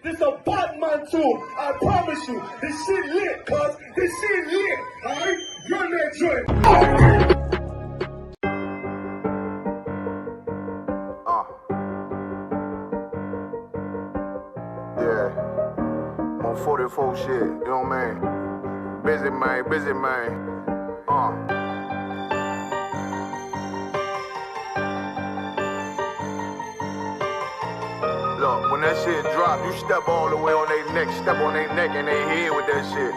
This a Batman tune. I promise you. This shit lit, cuz. This shit lit. Alright? You're next joint. Yeah. I'm on 44 shit. You know what I mean? Busy man, busy man. Look, when that shit drop, you step all the way on their neck, step on their neck and they head with that shit.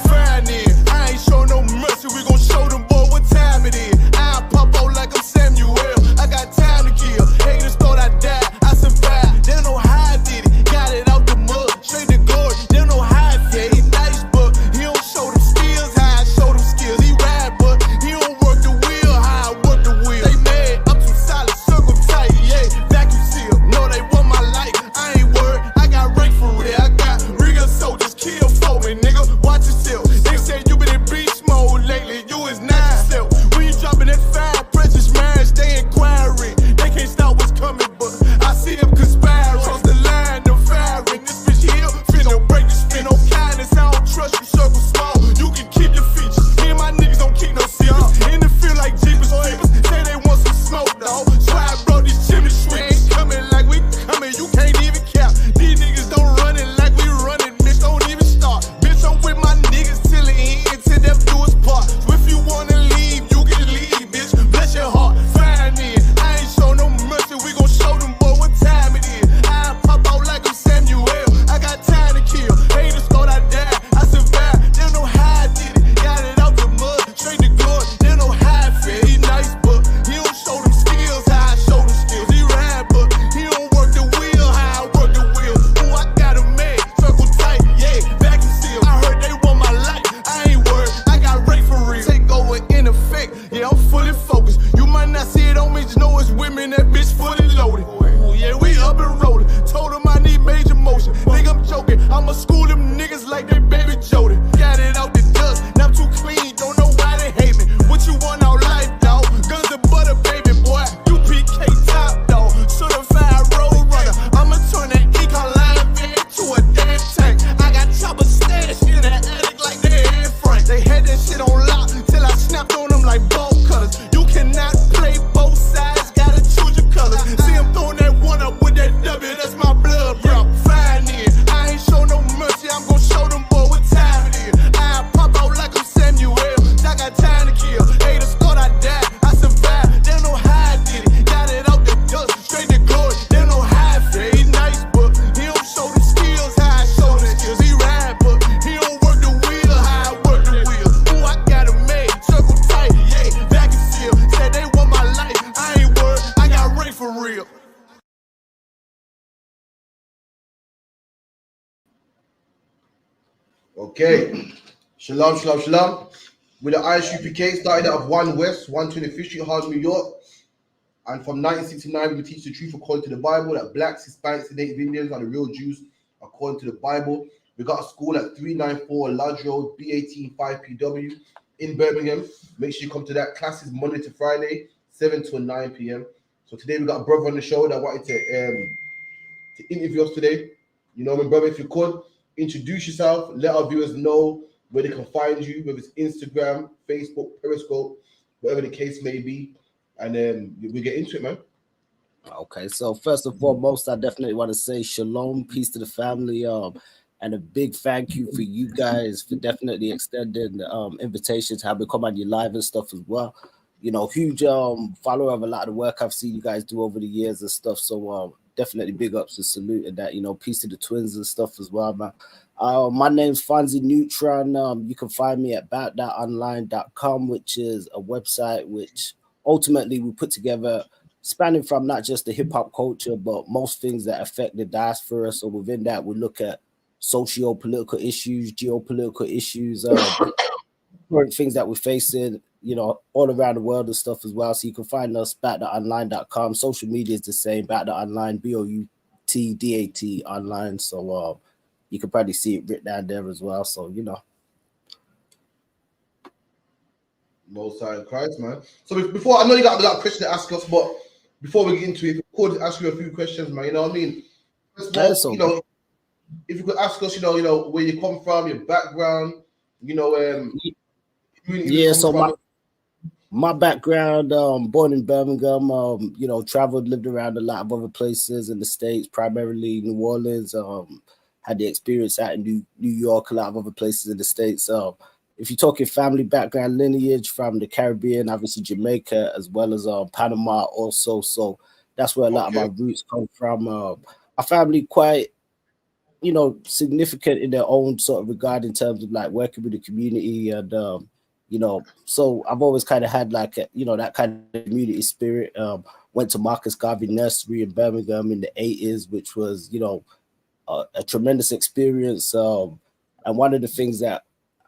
Fine then, I ain't show no mercy, we gon' show them boy what time it is. I pop out like I'm Samuel, I got time to kill. Haters thought I died, I survived. They don't know how I did it, got it out the mud, straight to glory. They don't know how I feel, he nice but he don't show them skills, how I show them skills. He ride but he don't work the wheel, how I work the wheel. They mad, I'm too solid, circle tight, yeah, vacuum seal. No, they want my life, I ain't worried, I got rank for real. I got real soldiers, kill for me, nigga, watch yourself. They say you been in beast mode lately, you is not yourself. When you dropping that fire, precious marriage, they inquiring. They can't stop what's coming, but I see them conspiring. Cross the line, them firing. This bitch here, finna break the spin. No kindness, I don't trust you, circle small. You can keep your features. Me and my niggas don't keep no secrets. In the field like Jeepers Creepers, say they want some smoke, dawg. So I brought these chimney sweepers. Coming like we coming, you can't even cap. These niggas don't run it like we running, bitch, don't even start. Bitch, I'm with my niggas till the end, till death do us part. So if you wanna leave, you can leave, bitch, bless your heart. Fine then, I ain't show no mercy, we gon' show them boy what time it is. I pop out like I'm Samuel, I got time to kill. Haters thought I died, I survived. They don't know how I did it, got it out the mud, straight to glory. They don't know how I feel, he nice but he don't show them skills, how I show them skills. He ride but he don't work the wheel, how I work the wheel. Ooh, I got a man, circle tight, yeah, vacuum seal. I heard they want my life, I ain't worried, I got rate for real. Take over in effect, yeah, I'm fully focused. You might not see it on me, just know it's women, that bitch fully loaded. Ooh, yeah, we up and rolling. Told them I need major motion. Think I'm joking, I'ma school them niggas like they baby Jody. Got it out the dust, now I'm too clean, don't know why they hate me. What you want out life, dawg? Guns and butter, baby boy. UPK top, dawg. Certified road runner. I'ma turn that econ line van to a damn tank. I got choppers stashed in the attic like they in Frank. They had that shit on lock till I snapped on them like bolt cutters. You cannot play both sides, gotta choose your colors. See him throwing that one up with that W, that's my blood, bro. Fine then, I ain't show no mercy, I'm gon' show them boy what time it is. I pop out like I'm Samuel, I got time to kill. Haters thought I died, I survived. They don't know how I did it, got it out the dust, straight to glory. They don't know how I feel, he nice but he don't show them skills, how I show them skills. He ride but he don't work the wheel, how I work the wheel. Ooh, I got a man, circle tight, yeah, vacuum seal. Said they want my life, I ain't worried, I got rank for real. Okay, shalom, shalom, shalom. With the ISUPK, started out of 1 West, 125th Street, Harlem, New York. And from 1969, we teach the truth according to the Bible, that blacks, Hispanics, and Native Indians are the real Jews according to the Bible. We got a school at 394 Lodge Road, B18 5PW in Birmingham. Make sure you come to that. Classes Monday to Friday, 7 to 9 p.m. So today we got a brother on the show that wanted to interview us today. You know, my brother, if you could, introduce yourself, let our viewers know where they can find you, whether it's Instagram, Facebook, Periscope, whatever the case may be. And then we get into it, man. Okay, so first and foremost, I definitely want to say shalom, peace to the family, and a big thank you for you guys for definitely extending the invitation to have me come on your live and stuff as well. You know, huge follower of a lot of the work I've seen you guys do over the years and stuff. So definitely big ups and salute and that, you know, peace to the twins and stuff as well, man. My name's Fonzie Neutron. You can find me at boutdatonline.com, which is a website which ultimately we put together spanning from not just the hip-hop culture, but most things that affect the diaspora. So within that, we look at socio-political issues, geopolitical issues, different things that we're facing, you know, all around the world and stuff as well. So you can find us boutdatonline.com. Social media is the same, boutdatonline, BOUTDAT online. So you can probably see it written down there as well. So, you know. Most High in Christ, man. So before, I know you got a question to ask us, but before we get into it, if we could ask you a few questions, man, you know what I mean? That's you okay. know, if you could ask us, you know, where you come from, your background, you know, community you Yeah, come so from. my background, born in Birmingham, you know, traveled, lived around a lot of other places in the States, primarily New Orleans, had the experience out in New York, a lot of other places in the States. If you're talking family background lineage from the Caribbean, obviously Jamaica, as well as Panama also. So that's where a lot of Okay. my roots come from. My family quite, you know, significant in their own sort of regard in terms of like working with the community and you know, so I've always kind of had like a, you know, that kind of community spirit. Went to Marcus Garvey Nursery in Birmingham in the 80s, which was, you know, a tremendous experience. And one of the things that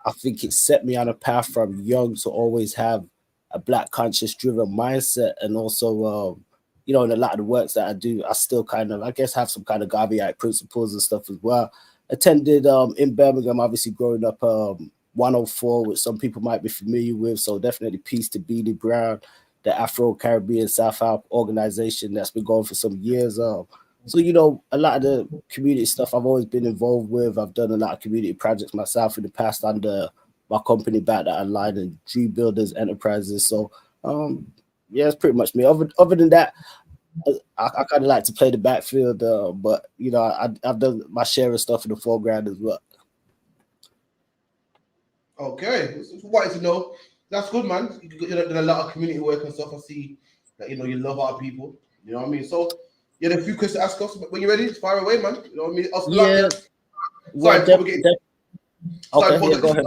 I think it set me on a path from young to always have a black conscious driven mindset, and also you know, in a lot of the works that I do, I still kind of, I guess, have some kind of Garveyite principles and stuff as well. Attended in Birmingham, obviously growing up 104, which some people might be familiar with. So definitely peace to Beanie Brown, the Afro-Caribbean South Africa organization that's been going for some years. So, you know, a lot of the community stuff I've always been involved with. I've done a lot of community projects myself in the past under my company back that online and Dream Builders Enterprises. So, yeah, it's pretty much me. Other than that, I kind of like to play the backfield, but you know, I've done my share of stuff in the foreground as well. Okay, it's wanted to know. That's good, man. You're doing a lot of community work and stuff. I see that, you know, you love our people. You know what I mean? So, you had a few questions to ask us. When you're ready, fire away, man. You know what I mean? Us Yeah. luck, Well, sorry, before we get okay, yeah, go ahead.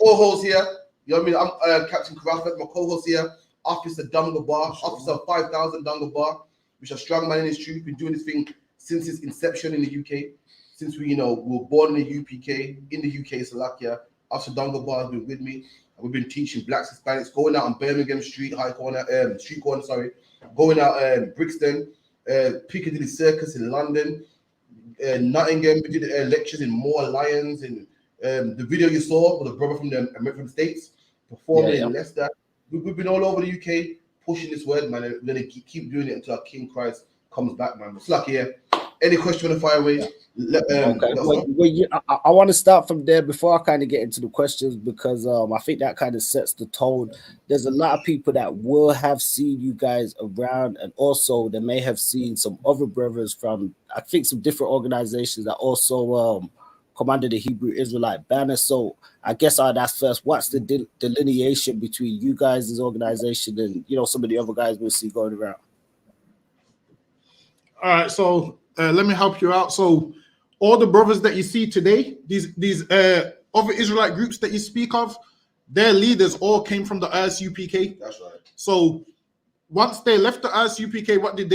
co-host here. You know what I mean? I'm Captain Crawford, my co-host here, Officer Dunga Bar, Officer 5000 Dunga Bar, which is a strong man in his troop. Been doing this thing since its inception in the UK, since we, you know, were born in the UPK, in the UK, Slovakia. Officer Dunga Bar has been with me. And we've been teaching blacks, Hispanics, going out on Birmingham Street, street corner, going out Brixton, Piccadilly Circus in London, Nottingham. We did lectures in Moore Lions, and the video you saw was a brother from the States performing in Leicester. We've been all over the UK pushing this word, man. And we're gonna keep doing it until our King Christ comes back, man. It's lucky here. Any question on the fireways? Okay. I want to start from there before I kind of get into the questions, because I think that kind of sets the tone. There's a lot of people that will have seen you guys around, and also they may have seen some other brothers from, I think, some different organizations that also come under the Hebrew Israelite banner. So I guess I'd ask first, what's the delineation between you guys' organization and, you know, some of the other guys we'll see going around? All right, so let me help you out. So all the brothers that you see today, these other Israelite groups that you speak of, their leaders all came from the ISUPK. That's right. So once they left the ISUPK, what did?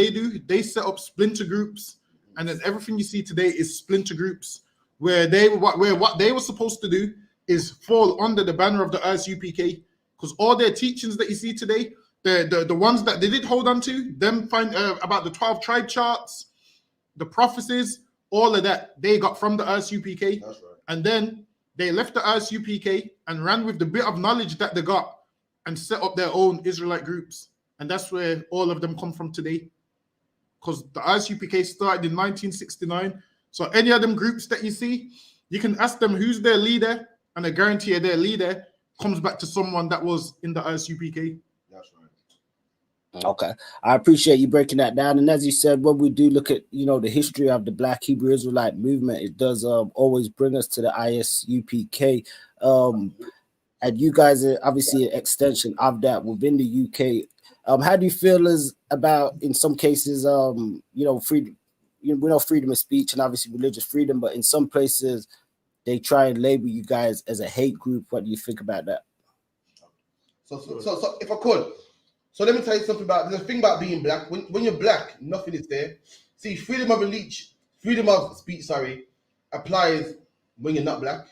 They set up splinter groups, and then everything you see today is splinter groups, where what they were supposed to do is fall under the banner of the ISUPK, because all their teachings that you see today, the ones that they did hold on to, them find about the 12 tribe charts, the prophecies, all of that they got from the ISUPK. That's right. And then they left the ISUPK and ran with the bit of knowledge that they got and set up their own Israelite groups. And that's where all of them come from today. Because the ISUPK started in 1969. So any of them groups that you see, you can ask them who's their leader, and I guarantee you their leader comes back to someone that was in the ISUPK. That's right. Okay, I appreciate you breaking that down. And as you said, when we do look at, you know, the history of the Black Hebrew Israelite movement, it does always bring us to the ISUPK. And you guys are obviously an extension of that within the UK. How do you feel about, in some cases, you know, freedom? You know, we know freedom of speech and obviously religious freedom, but in some places they try and label you guys as a hate group. What do you think about that? So if I could. So let me tell you something about, there's a thing about being black. When you're black, nothing is there. See, freedom of speech, applies when you're not black.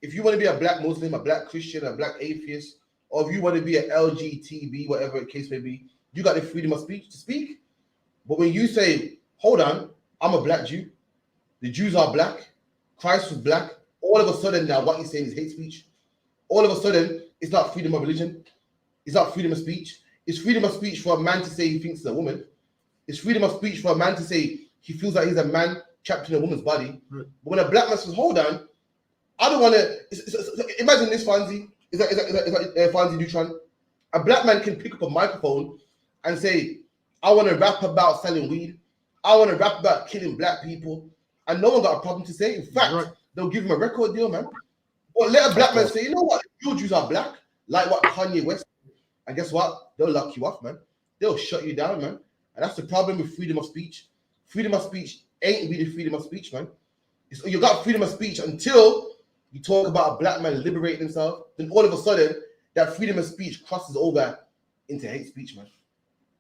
If you want to be a black Muslim, a black Christian, a black atheist, or if you want to be an LGTB, whatever the case may be, you got the freedom of speech to speak. But when you say, hold on, I'm a black Jew, the Jews are black, Christ was black, all of a sudden now what you're saying is hate speech. All of a sudden, it's not freedom of religion. It's not freedom of speech. It's freedom of speech for a man to say he thinks he's a woman. It's freedom of speech for a man to say he feels like he's a man trapped in a woman's body. But when a black man says, hold on, I don't want to, imagine this, Fonzie. Is that Fonzie Neutron? A black man can pick up a microphone and say, I want to rap about selling weed. I want to rap about killing black people. And no one got a problem to say. In fact, they'll give him a record deal, man. Or let a black man say, you know what? Your Jews are black, like what Kanye West. And guess what? They'll lock you off, man. They'll shut you down, man. And that's the problem with freedom of speech. Freedom of speech ain't really freedom of speech, man. You got freedom of speech until you talk about a black man liberating himself. Then all of a sudden, that freedom of speech crosses over into hate speech, man.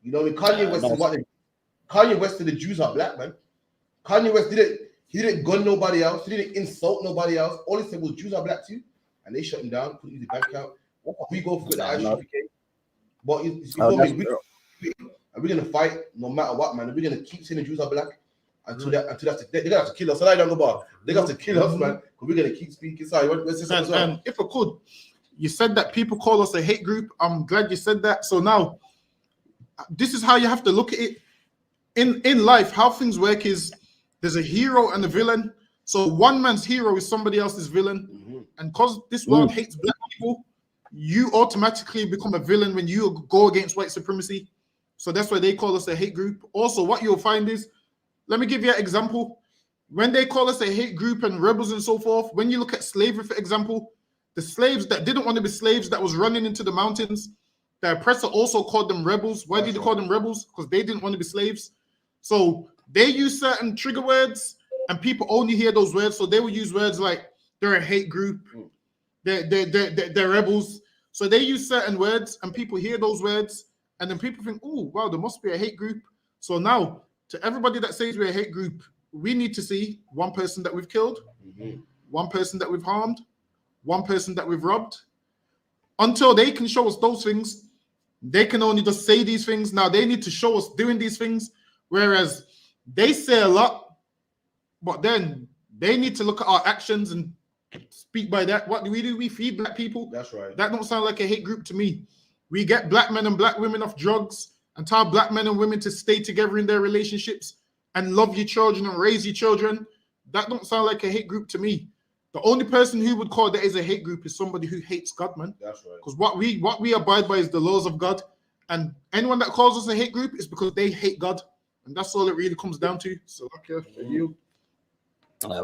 You know, Kanye West is what Kanye West said the Jews are black, man. Kanye West didn't gun nobody else. He didn't insult nobody else. All he said was Jews are black too, and they shut him down. Couldn't use the bank account. We go for the ISUPK, but we're gonna fight no matter what, man. We're gonna keep saying the Jews are black until they're gonna have to kill us. So I don't go bar. They got to kill us, man. Because we're gonna keep speaking. Sorry, and if I could, you said that people call us a hate group. I'm glad you said that. So now, this is how you have to look at it. In life, how things work is there's a hero and a villain. So one man's hero is somebody else's villain. And because this world hates black people, you automatically become a villain when you go against white supremacy. So that's why they call us a hate group. Also, what you'll find is, let me give you an example. When they call us a hate group and rebels and so forth, when you look at slavery, for example, the slaves that didn't want to be slaves that was running into the mountains, the oppressor also called them rebels. Why did they call them rebels? Because they didn't want to be slaves. So they use certain trigger words and people only hear those words. So they will use words like they're a hate group, they're rebels. So they use certain words and people hear those words and then people think, oh, wow, there must be a hate group. So now to everybody that says we're a hate group, we need to see one person that we've killed, one person that we've harmed, one person that we've robbed. Until they can show us those things, they can only just say these things. Now they need to show us doing these things. Whereas they say a lot, but then they need to look at our actions and speak by that. What do? We feed black people. That's right. That don't sound like a hate group to me. We get black men and black women off drugs and tell black men and women to stay together in their relationships and love your children and raise your children. That don't sound like a hate group to me. The only person who would call that is a hate group is somebody who hates God, man. That's right. Because what we abide by is the laws of God. And anyone that calls us a hate group is because they hate God. And that's all it really comes down to. So, okay, for you.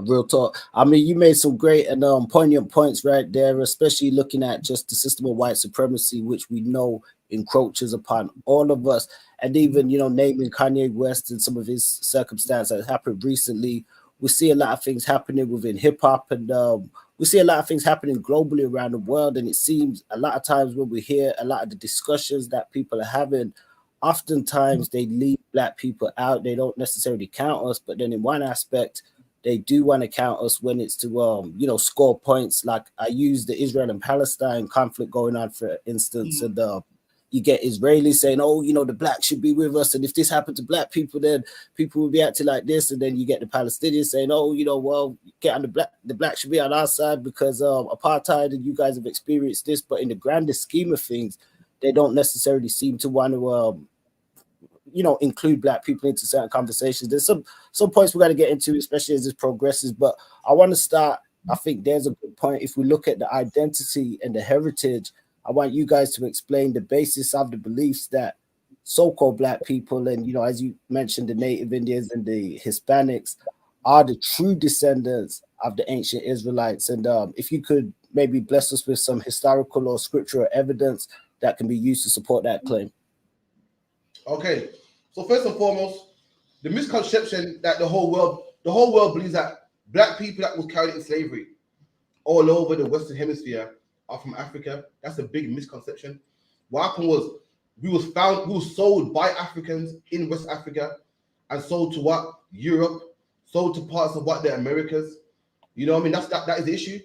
Real talk. I mean, you made some great and poignant points right there, especially looking at just the system of white supremacy, which we know encroaches upon all of us. And even, you know, naming Kanye West and some of his circumstances that happened recently. We see a lot of things happening within hip hop, and we see a lot of things happening globally around the world. And it seems a lot of times when we hear a lot of the discussions that people are having, oftentimes they leave black people out. They don't necessarily count us, but then in one aspect, they do want to count us when it's to, you know, score points. Like I use the Israel and Palestine conflict going on, for instance, and you get Israelis saying, oh, you know, the blacks should be with us. And if this happened to black people, then people will be acting like this. And then you get the Palestinians saying, oh, you know, well, get on the black should be on our side because apartheid and you guys have experienced this. But in the grandest scheme of things, they don't necessarily seem to want to, you know, include black people into certain conversations. There's some points we got to get into, especially as this progresses. But I want to start, I think there's a good point. If we look at the identity and the heritage, I want you guys to explain the basis of the beliefs that so-called black people and, you know, as you mentioned, the Native Indians and the Hispanics are the true descendants of the ancient Israelites. And if you could maybe bless us with some historical or scriptural evidence that can be used to support that claim. Okay, so first and foremost, the misconception that the whole world believes that black people that was carried in slavery all over the Western Hemisphere are from Africa. That's a big misconception. What happened was we was sold by Africans in West Africa and sold to what? Europe, sold to parts of what? The Americas. You know what I mean? That is the issue.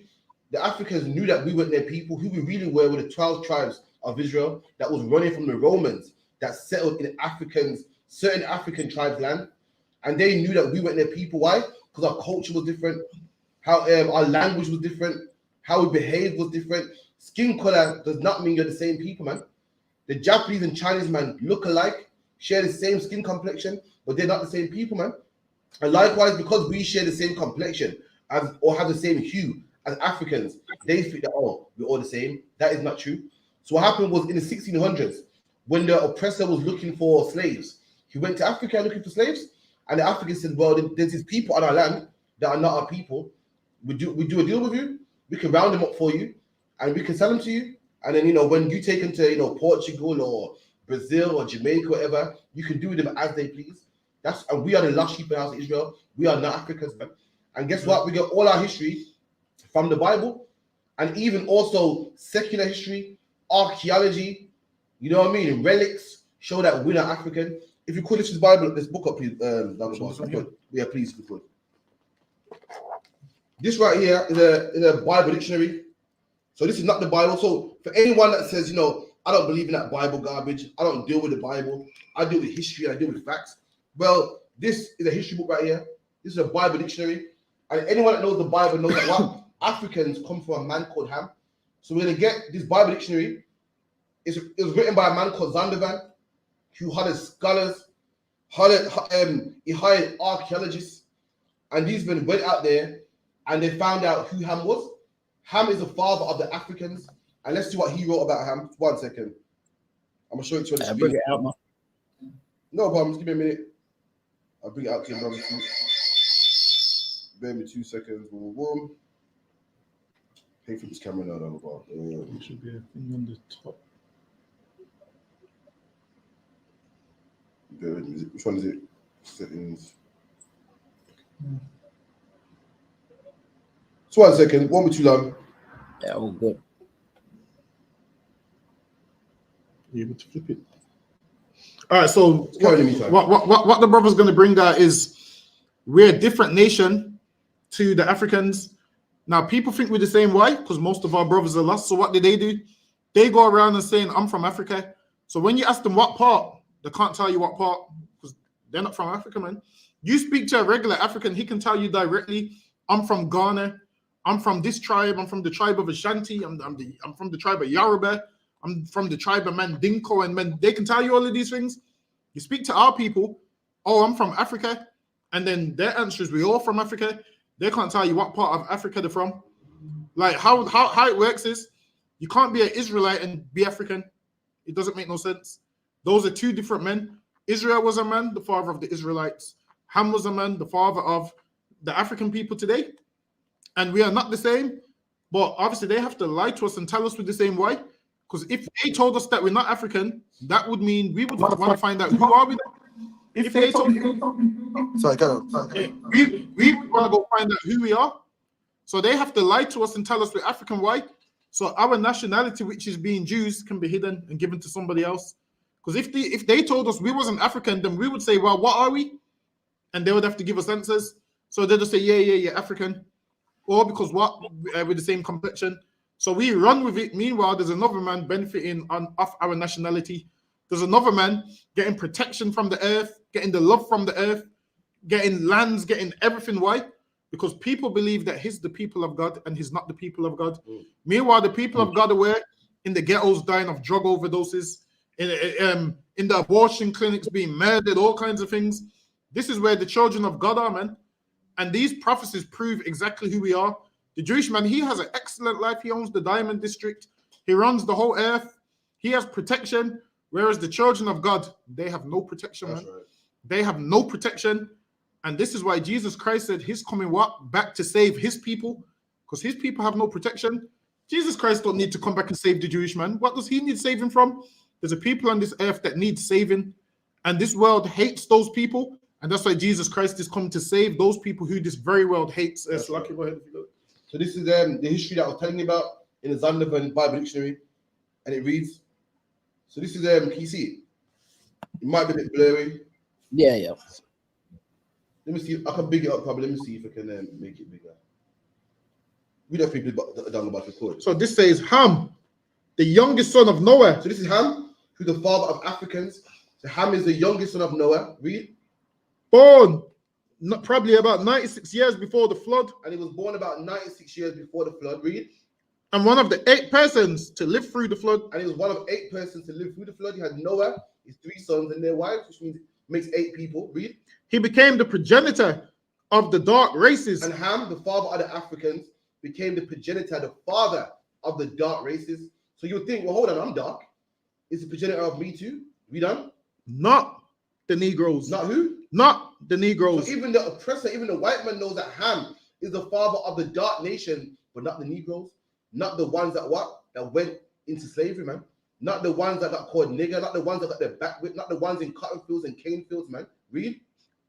The Africans knew that we weren't their people. Who we really were the 12 tribes of Israel that was running from the Romans that settled in certain African tribes' land. And they knew that we weren't their people. Why? Because our culture was different, how our language was different, how we behaved was different. Skin color does not mean you're the same people, man. The Japanese and Chinese, man, look alike, share the same skin complexion, but they're not the same people, man. And likewise, because we share the same complexion as or have the same hue as Africans, they think that, oh, we're all the same. That is not true. So what happened was in the 1600s, when the oppressor was looking for slaves, he went to Africa looking for slaves, and the Africans said, well, there's these people on our land that are not our people. We do a deal with you. We can round them up for you, and we can sell them to you. And then, when you take them to, Portugal or Brazil or Jamaica, whatever, you can do with them as they please. And we are the lost sheep in the house of Israel. We are not Africans, man. And guess what? We get all our history from the Bible, and even also secular history, archaeology, you know what I mean? Relics show that we're not African. If you could, this Bible, this book up, please. Yeah, please, if you could. This right here is a Bible dictionary. So this is not the Bible. So for anyone that says, I don't believe in that Bible garbage, I don't deal with the Bible, I deal with history and I deal with facts. Well, this is a history book right here. This is a Bible dictionary. And anyone that knows the Bible knows that what Africans come from a man called Ham. So we're going to get this Bible dictionary. It was written by a man called Zondervan, who hired scholars, he hired archaeologists, and these men went out there and they found out who Ham was. Ham is the father of the Africans. And let's see what he wrote about Ham. 1 second. I'm going to show it to you on the screen. Bring it out, man. No problem. Just give me a minute. I'll bring it out to you, brother. Bear me 2 seconds. Boom. Pay for this camera now. There should be a thing on the top. Which one is it? Settings. So 1 second. Won't be too long. Yeah, all good. Be able to flip it. All right, so what the brother's going to bring out is we're a different nation to the Africans. Now, people think we're the same. Why? Because most of our brothers are lost. So what do? They go around and saying, I'm from Africa. So when you ask them what part, they can't tell you what part because they're not from Africa, man. You speak to a regular African, he can tell you directly, I'm from Ghana. I'm from this tribe. I'm from the tribe of Ashanti. I'm from the tribe of Yoruba. I'm from the tribe of Mandingo, and they can tell you all of these things. You speak to our people, oh, I'm from Africa, and then their answer is we're all from Africa. They can't tell you what part of Africa they're from. Like how it works is you can't be an Israelite and be African. It doesn't make no sense. Those are two different men. Israel was a man, the father of the Israelites. Ham was a man, the father of the African people today. And we are not the same, but obviously they have to lie to us and tell us we're the same. Why? Because if they told us that we're not African, that would mean we would want to find out who are we. If they told Sorry, go on. We would want to go find out who we are. So they have to lie to us and tell us we're African. Why? So our nationality, which is being Jews, can be hidden and given to somebody else. Because if they told us we wasn't African, then we would say, well, what are we? And they would have to give us answers. So they just say, yeah, African. Or because with the same complexion. So we run with it. Meanwhile, there's another man benefiting off our nationality. There's another man getting protection from the earth, getting the love from the earth, getting lands, getting everything. Why? Because people believe that he's the people of God and he's not the people of God. Meanwhile, the people of God are in the ghettos dying of drug overdoses, in the abortion clinics being murdered, all kinds of things. This is where the children of God are, man. And these prophecies prove exactly who we are. The Jewish man, he has an excellent life. He owns the Diamond District. He runs the whole earth. He has protection. Whereas the children of God, they have no protection, man. Right. They have no protection. And this is why Jesus Christ said he's coming back to save his people, because his people have no protection. Jesus Christ don't need to come back and save the Jewish man. What does he need saving from? There's a people on this earth that need saving, and this world hates those people, and that's why Jesus Christ is coming to save those people who this very world hates. Right. Go ahead. So this is the history that I was telling you about in the Zondervan Bible Dictionary, and it reads. So this is can you see it? It might be a bit blurry. Yeah. Let me see if I can big it up. Probably. Let me see if I can make it bigger. We don't think down about record. So this says Ham, the youngest son of Noah. So this is Ham, who's the father of Africans. So Ham is the youngest son of Noah. Read. Born probably about 96 years before the flood. And he was born about 96 years before the flood. Read. And one of the 8 persons to live through the flood. And he was one of 8 persons to live through the flood. He had Noah, his 3 sons, and their wives, which means makes 8 people. Read. He became the progenitor of the dark races. And Ham, the father of the Africans, became the progenitor, the father of the dark races. So you would think, well, hold on, I'm dark. Is the progenitor of me too? We done? Not the Negroes. Not who? Not the Negroes. So even the oppressor, even the white man knows that Ham is the father of the dark nation, but not the Negroes. Not the ones that what? That went into slavery, man. Not the ones that got called nigger. Not the ones that got their back whipped. Not the ones in cotton fields and cane fields, man. Read.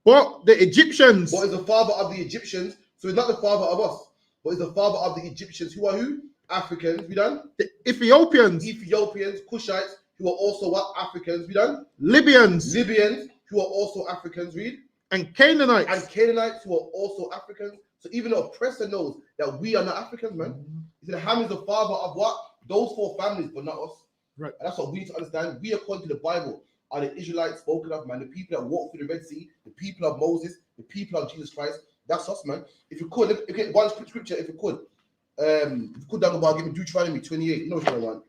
But the Egyptians. But is the father of the Egyptians. So he's not the father of us, but he's the father of the Egyptians. Who are who? Africans. We done? The Ethiopians. Ethiopians, Cushites, who are also what? Africans. We done? Libyans. Libyans, who are also Africans. Read. And Canaanites. And Canaanites, who are also Africans. So even the oppressor knows that we are not Africans, man. He said Ham is the father of what? Those 4 families, but not us. Right. And that's what we need to understand. We, according to the Bible, are the Israelites spoken of, man. The people that walked through the Red Sea, the people of Moses, the people of Jesus Christ. That's us, man. If you could, okay, one scripture, if you could down about, give me Deuteronomy 28. You know what I want.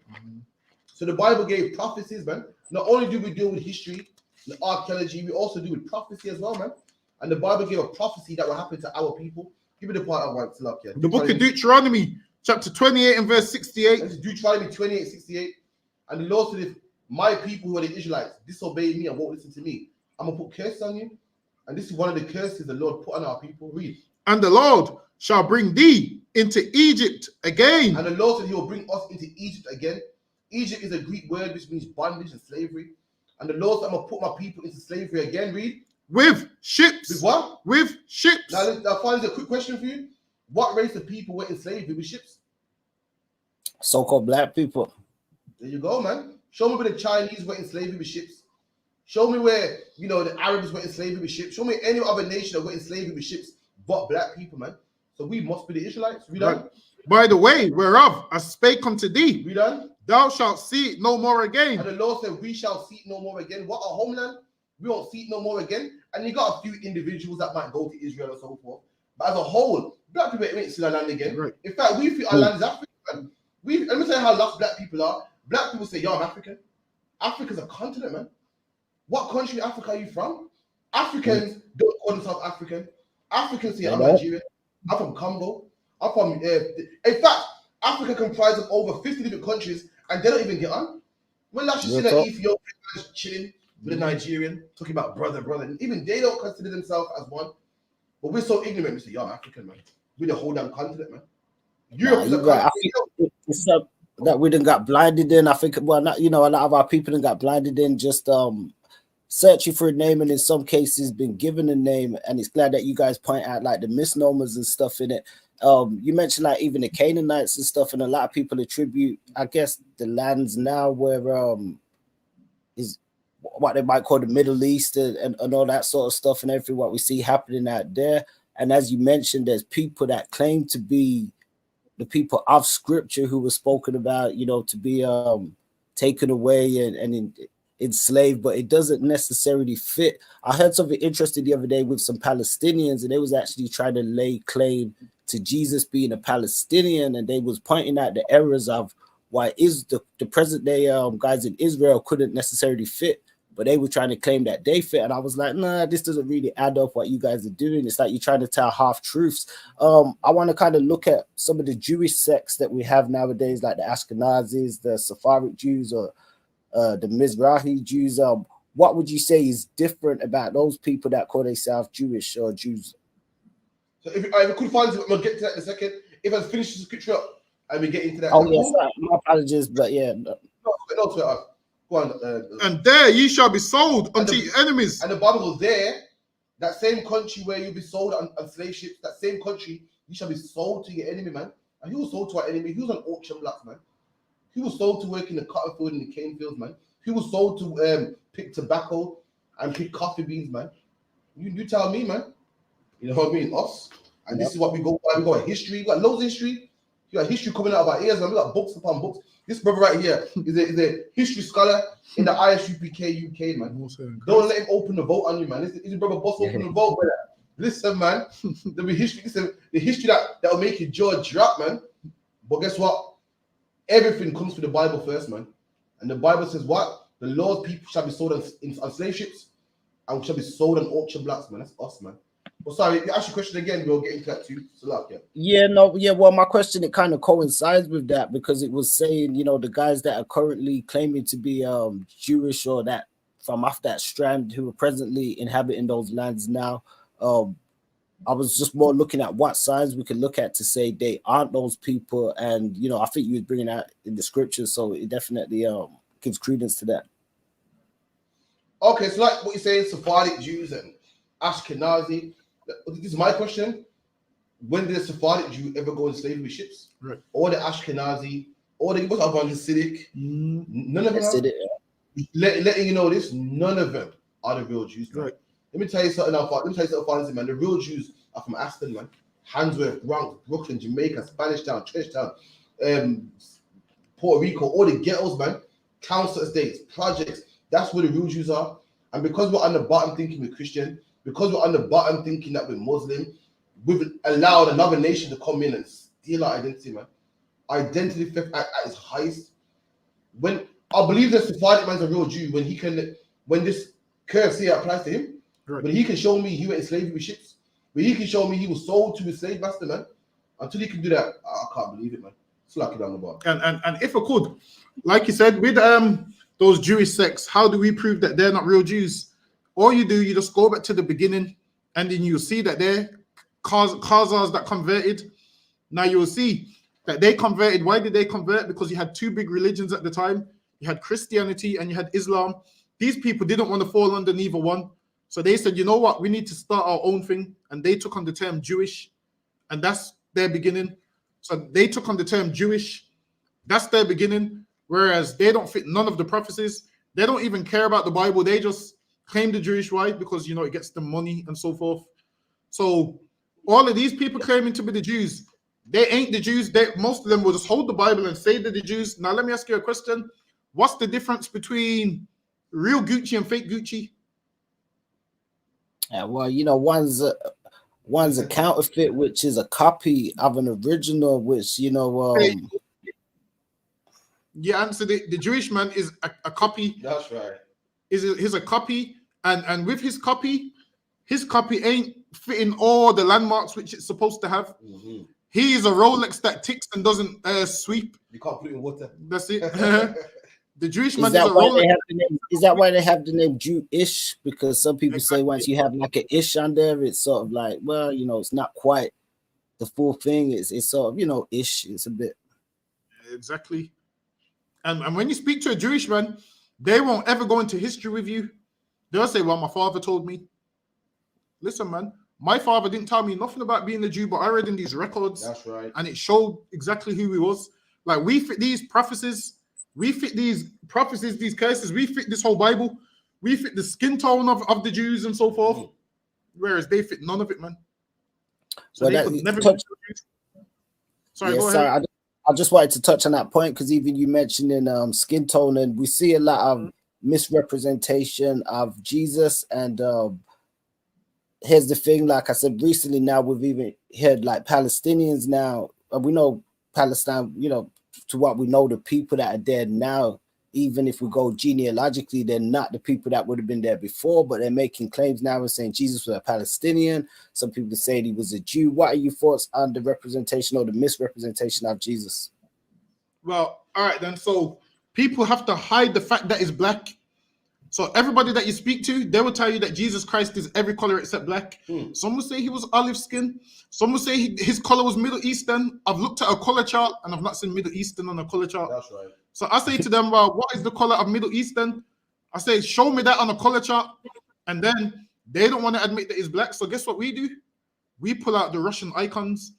So the Bible gave prophecies, man. Not only do we deal with history and archaeology, we also do with prophecy as well, man. And the Bible gave a prophecy that will happen to our people. Give me the part I want to look here. The book of Deuteronomy, chapter 28 and verse 68. This is Deuteronomy 28, 68. And the Lord said, if my people who are the Israelites disobey me and won't listen to me, I'm going to put curses on you. And this is one of the curses the Lord put on our people. Read. And the Lord shall bring thee into Egypt again. And the Lord said he will bring us into Egypt again. Egypt is a Greek word which means bondage and slavery. And the Lord said, I'm going to put my people into slavery again. Read. With ships. With what? With ships. Now finds a quick question for you. What race of people were in slavery with ships? So-called black people. There you go, man. Show me where the Chinese were in slavery with ships. Show me where, you know, the Arabs were in slavery with ships. Show me any other nation that were in slavery with ships but black people, man. So we must be the Israelites. We done? Right. By the way, whereof I spake unto thee, We done? thou shalt see it no more again. And the Lord said, we shall see it no more again. What, our homeland? We won't see it no more again. And you got a few individuals that might go to Israel and so forth. But as a whole, black people ain't see our land again. Right. In fact, we feel our land is African. Man. Let me tell you how lost black people are. Black people say, yo, I'm African. Africa's a continent, man. What country in Africa are you from? Africans don't call themselves African. Africans say, I'm Nigerian. I'm from Congo. I'm from... in fact, Africa comprises of over 50 different countries and they don't even get on. When last you seen an Ethiopian chilling with a Nigerian, talking about brother. Even they don't consider themselves as one. But we're so ignorant. We say, yo, I'm African, man. We're the whole damn continent, man. Europe is a I continent. think it's that we done got blinded in. I think, well, not, you know, a lot of our people done got blinded in just searching for a name, and in some cases been given a name. And it's glad that you guys point out like the misnomers and stuff in it. You mentioned like even the Canaanites and stuff, and a lot of people attribute, I guess, the lands now where is what they might call the Middle East and all that sort of stuff and everything what we see happening out there. And as you mentioned, there's people that claim to be the people of Scripture who were spoken about, you know, to be taken away and enslaved, but it doesn't necessarily fit. I heard something interesting the other day with some Palestinians, and they was actually trying to lay claim to Jesus being a Palestinian, and they was pointing out the errors of why is the present day guys in Israel couldn't necessarily fit, but they were trying to claim that they fit. And I was like, nah, this doesn't really add up what you guys are doing. It's like you're trying to tell half truths. I want to kind of look at some of the Jewish sects that we have nowadays, like the Ashkenazis, the Sephardic Jews, or the Mizrahi Jews. What would you say is different about those people that call themselves Jewish or Jews? So if I could find it, I'm going to get to that in a second. If I finish the scripture up and we get into that. Oh, yes, my apologies, but yeah. No, Twitter. Go on. And there ye shall be sold unto your enemies. And the Bible goes there, that same country where you'll be sold on slave ships, that same country, you shall be sold to your enemy, man. And he was sold to our enemy. He was on auction blocks, man. He was sold to work in the cotton field and the cane fields, man. He was sold to pick tobacco and pick coffee beans, man. You tell me, man. You know what I mean? Us. And this is what we go by. We got history. We got loads of history. You got history coming out of our ears, man. We got books upon books. This brother right here is a history scholar in the ISUPK UK, man. Don't let him open the vote on you, man. This is brother boss open the vote, brother. Listen, man. There'll be history. Listen, the history that will make your jaw drop, man. But guess what? Everything comes through the Bible first, man. And the Bible says what? The Lord's people shall be sold on slave ships. and shall be sold on auction blocks, man. That's us, man. Well, sorry, you ask your question again, we'll get into that too. So, like, Yeah, well, my question, it kind of coincides with that because it was saying, the guys that are currently claiming to be Jewish or that from off that strand who are presently inhabiting those lands now. I was just more looking at what signs we could look at to say they aren't those people, and I think you was bringing that in the scriptures, so it definitely gives credence to that. Okay, so like what you're saying, Sephardic Jews and Ashkenazi. This is my question: when did the Sephardic Jew ever go on slavery ships? Right. Or the Ashkenazi, or the Hasidic? None of them. Hasidic, letting you know this, none of them are the real Jews. Man. Right. Let me tell you something. Fancy, man. The real Jews are from Aston, man. Handsworth, Bronx, Brooklyn, Jamaica, Spanish Town, Trenchtown, Puerto Rico, all the ghettos, man. Council estates, projects. That's where the real Jews are. And because we're on the bottom thinking we're Christian, because we're on the bottom thinking that we're Muslim, we've allowed another nation to come in and steal our identity, man. Identity theft at its highest. When I believe that Sephardic man's a real Jew, when this curse here applies to him, right. When he can show me he went in slavery ships, when he can show me he was sold to his slave master, man. Until he can do that, I can't believe it, man. It's lucky down the bar. And if I could, like you said, with those Jewish sects, how do we prove that they're not real Jews? All you do, you just go back to the beginning, and then you'll see that they're Khazars that converted. Now you will see that they converted. Why did they convert? Because you had two big religions at the time. You had Christianity and you had Islam. These people didn't want to fall under neither one. So they said, you know what? We need to start our own thing. And they took on the term Jewish. And that's their beginning. So they took on the term Jewish. That's their beginning. Whereas they don't fit none of the prophecies. They don't even care about the Bible. They just claim the Jewish wife because, it gets them money and so forth. So all of these people claiming to be the Jews, they ain't the Jews. Most of them will just hold the Bible and say they're the Jews. Now, let me ask you a question. What's the difference between real Gucci and fake Gucci? Yeah, well, one's a counterfeit, which is a copy of an original, which, Yeah, answer the Jewish man is a copy. That's right. He's a copy, and with his copy ain't fitting all the landmarks which it's supposed to have. Mm-hmm. He is a Rolex that ticks and doesn't sweep. You can't put it in water. That's it. The Jewish man is a Rolex. Is that why they have the name Jewish? Because some people say once you have like an ish on there, it's sort of like, well, it's not quite the full thing. It's sort of, ish. It's a bit. Exactly. And when you speak to a Jewish man, they won't ever go into history with you. They'll say, well, my father told me. Listen, man, my father didn't tell me nothing about being a Jew, but I read in these records. That's right. And it showed exactly who he was. Like, we fit these prophecies. We fit these prophecies, these curses. We fit this whole Bible. We fit the skin tone of the Jews and so forth. Mm. Whereas they fit none of it, man. So they could never go Sorry, go ahead. I just wanted to touch on that point because even you mentioning skin tone, and we see a lot of misrepresentation of Jesus. And here's the thing, like I said recently, now we've even heard like Palestinians now. We know Palestine, to what we know, the people that are there now, even if we go genealogically, they're not the people that would have been there before, but they're making claims now and saying Jesus was a Palestinian. Some people say he was a Jew. What are your thoughts on the representation or the misrepresentation of Jesus? Well, all right then. So people have to hide the fact that he's black. So everybody that you speak to, they will tell you that Jesus Christ is every color except black. Some will say he was olive skin. Some will say his color was Middle Eastern. I've looked at a color chart and I've not seen Middle Eastern on a color chart. That's right. So I say to them, well, what is the color of Middle Eastern? I say, show me that on a color chart. And then they don't want to admit that he's black. So guess what we do? We pull out the Russian icons.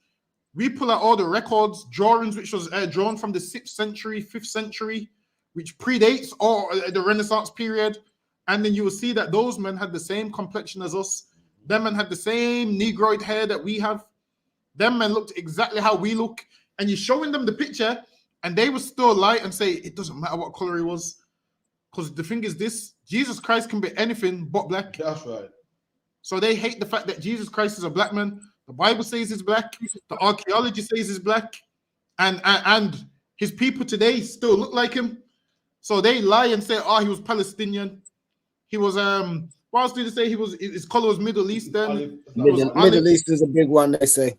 We pull out all the records, drawings, which was drawn from the 6th century, 5th century, which predates all the Renaissance period. And then you will see that those men had the same complexion as us. Them men had the same Negroid hair that we have. Them men looked exactly how we look. And you're showing them the picture, and they will still lie and say, it doesn't matter what color he was. Because the thing is this, Jesus Christ can be anything but black. That's right. So they hate the fact that Jesus Christ is a black man. The Bible says he's black. The archaeology says he's black. And his people today still look like him. So they lie and say, oh, he was Palestinian. He was What else did he say? His color was Middle Eastern. Middle East is a big one, they say.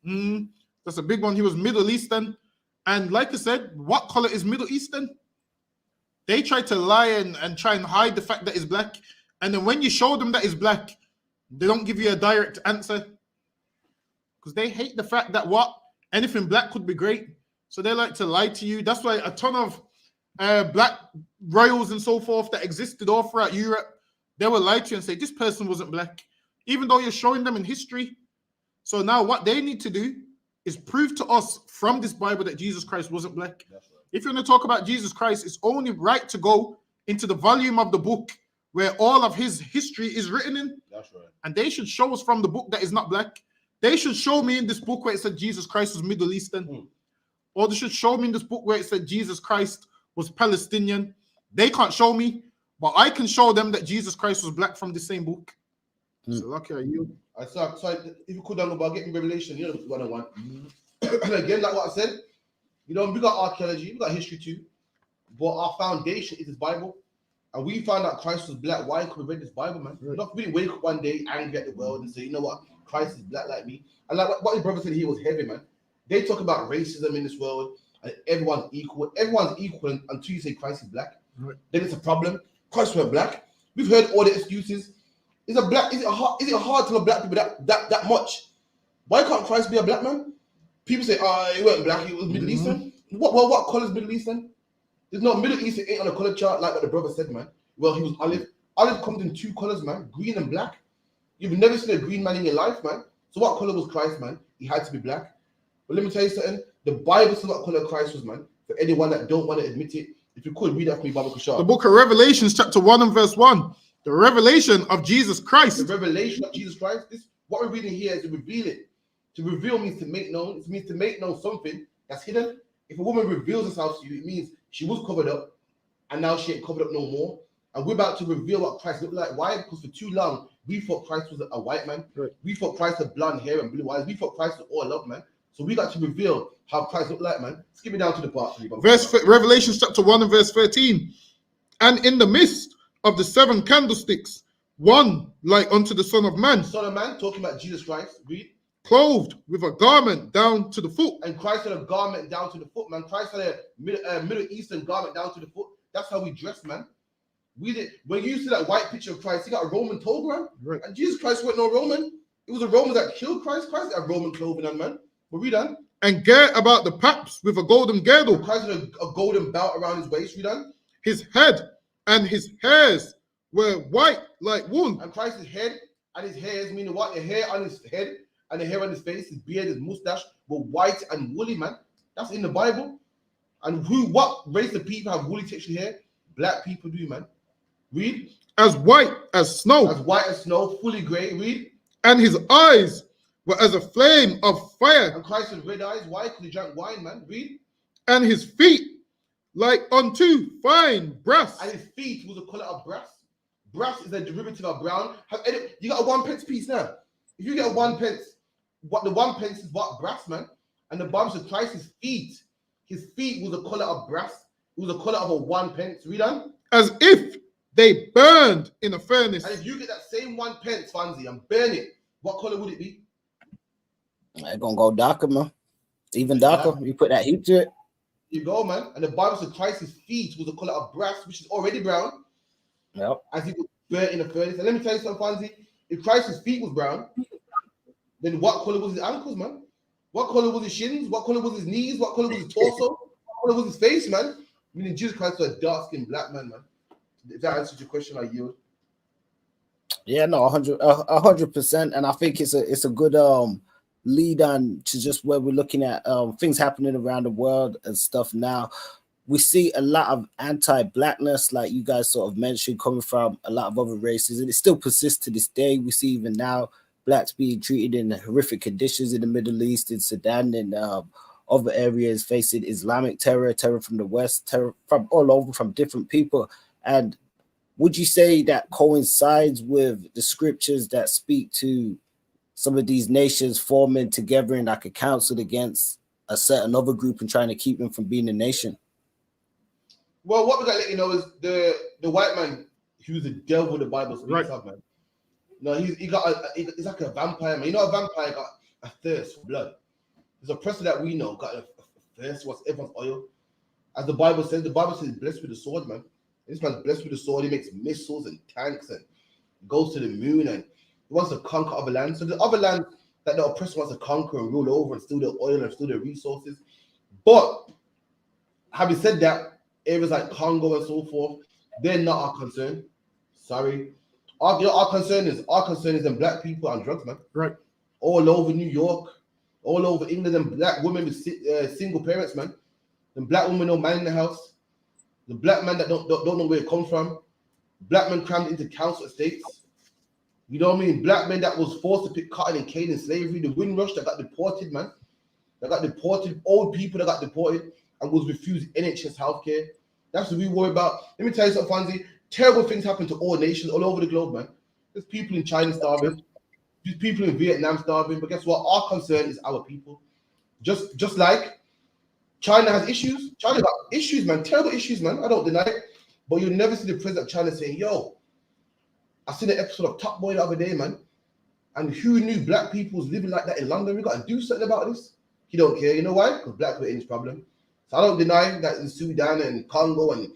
That's a big one. He was Middle Eastern. And like I said, what color is Middle Eastern? They try to lie and try and hide the fact that it's black. And then when you show them that it's black, they don't give you a direct answer. Because they hate the fact that anything black could be great. So they like to lie to you. That's why a ton of black royals and so forth that existed all throughout Europe, they will lie to you and say, this person wasn't black. Even though you're showing them in history. So now what they need to do is prove to us from this Bible that Jesus Christ wasn't black. That's right. If you're going to talk about Jesus Christ, it's only right to go into the volume of the book where all of his history is written in. That's right. And they should show us from the book that is not black. They should show me in this book where it said Jesus Christ was Middle Eastern. Or they should show me in this book where it said Jesus Christ was Palestinian. They can't show me, but I can show them that Jesus Christ was black from the same book. So lucky are you. So if you could down about getting Revelation, you know what I want. And again, like what I said, we got archaeology, we got history too, but our foundation is this Bible. And we found out Christ was black. Why could we read this Bible, man? We're not really wake up one day angry at the world and say, you know what, Christ is black like me. And like what his brother said here was heavy, man. They talk about racism in this world and everyone's equal. Everyone's equal until you say Christ is black. Right. Then it's a problem. Christ was black. We've heard all the excuses. Is it hard to love black people that much? Why can't Christ be a black man? People say, he wasn't black, he was Middle Eastern. What color is Middle Eastern? There's no Middle Eastern ain't on a color chart like what the brother said, man. Well, he was olive. Olive comes in two colors, man, green and black. You've never seen a green man in your life, man. So what color was Christ, man? He had to be black. But let me tell you something. The Bible says what color Christ was, man. For anyone that don't want to admit it, if you could read that for me, Baba Kushar. The book of Revelations, chapter 1 and verse 1. The revelation of Jesus Christ. The revelation of Jesus Christ. This what we're reading here is to reveal it. To reveal means to make known. It means to make known something that's hidden. If a woman reveals herself to you, it means she was covered up and now she ain't covered up no more. And we're about to reveal what Christ looked like. Why? Because for too long, we thought Christ was a white man. Right. We thought Christ had blonde hair and blue eyes. We thought Christ was all love, man. So we got to reveal how Christ looked like, man. Skip me down to the part. Revelation chapter 1 and verse 13. And in the midst of the 7 candlesticks, one like unto the Son of Man. Son of Man, talking about Jesus Christ. Read. Clothed with a garment down to the foot. And Christ had a garment down to the foot, man. Christ had a Middle Eastern garment down to the foot. That's how we dress, man. We did. When you see that white picture of Christ, he got a Roman toga, man. Right. And Jesus Christ wasn't no Roman. It was the Romans that killed Christ. Christ had Roman clothing on, man. But read on. And girt about the paps with a golden girdle. And Christ had a golden belt around his waist. Read on. His head and his hairs were white like wool. And Christ's head and his hairs, meaning what? The hair on his head and the hair on his face, his beard, his mustache were white and woolly, man. That's in the Bible. And what race of people have woolly textured hair? Black people do, man. Read. As white as snow. As white as snow, fully grey. Read. And his eyes were as a flame of fire. And Christ had red eyes. Why? Because he drank wine, man. Read. And his feet like unto fine brass. And his feet was the color of brass. Brass is a derivative of brown. You got a 1 pence piece now. If you get a 1 pence, what the 1 pence is what? Brass, man. And the Bible says Christ's feet, his feet was the color of brass. It was the color of a 1 pence. Read on. As if they burned in a furnace. And if you get that same 1 pence, Fancy, and burn it, what color would it be? It's gonna go darker, man. Even darker. You put that heat to it. You go, man. And the Bible says Christ's feet was the color of brass, which is already brown. Yep. As he was burnt in a furnace. And let me tell you something, Fancy. If Christ's feet was brown, then what color was his ankles, man? What color was his shins? What color was his knees? What color was his torso? What color was his face, man? Meaning Jesus Christ was a dark-skinned black man, man. If that answers your question, I yield. Yeah, no, 100%. And I think it's a good lead on to just where we're looking at things happening around the world and stuff now. We see a lot of anti-blackness, like you guys sort of mentioned, coming from a lot of other races, and it still persists to this day. We see even now blacks being treated in horrific conditions in the Middle East, in Sudan, and other areas, facing Islamic terror from the West, terror from all over, from different people. And would you say that coincides with the scriptures that speak to some of these nations forming together in like a council against a certain other group and trying to keep them from being a nation? Well, what we got to let you know is the white man he was the devil the Bible speaks of, man. No, he's like a vampire, man. You know, a vampire got a thirst for blood. There's a person that we know got a thirst for everyone's oil. As the Bible says blessed with the sword, man. This man's blessed with the sword. He makes missiles and tanks and goes to the moon and he wants to conquer other lands. So the other land that the oppressor wants to conquer and rule over and steal their oil and steal their resources. But having said that, areas like Congo and so forth, they're not our concern. Sorry. Our concern is them black people and drugs, man. Right. All over New York, all over England, and black women with single parents, man. The black woman no man in the house. The black man that don't know where it comes from. Black men crammed into council estates. You know what I mean? Black men that was forced to pick cotton and cane in slavery. The Windrush that got deported, man. That got deported. Old people that got deported and was refused NHS healthcare. That's what we worry about. Let me tell you something, Fonzie. Terrible things happen to all nations all over the globe, man. There's people in China starving. There's people in Vietnam starving. But guess what? Our concern is our people. Just like China has issues. China got issues, man. Terrible issues, man. I don't deny it. But you'll never see the president of China saying, yo, I seen an episode of Top Boy the other day, man. And who knew black people was living like that in London? We got to do something about this. He don't care. You know why? Because black people ain't his problem. So I don't deny that in Sudan and Congo and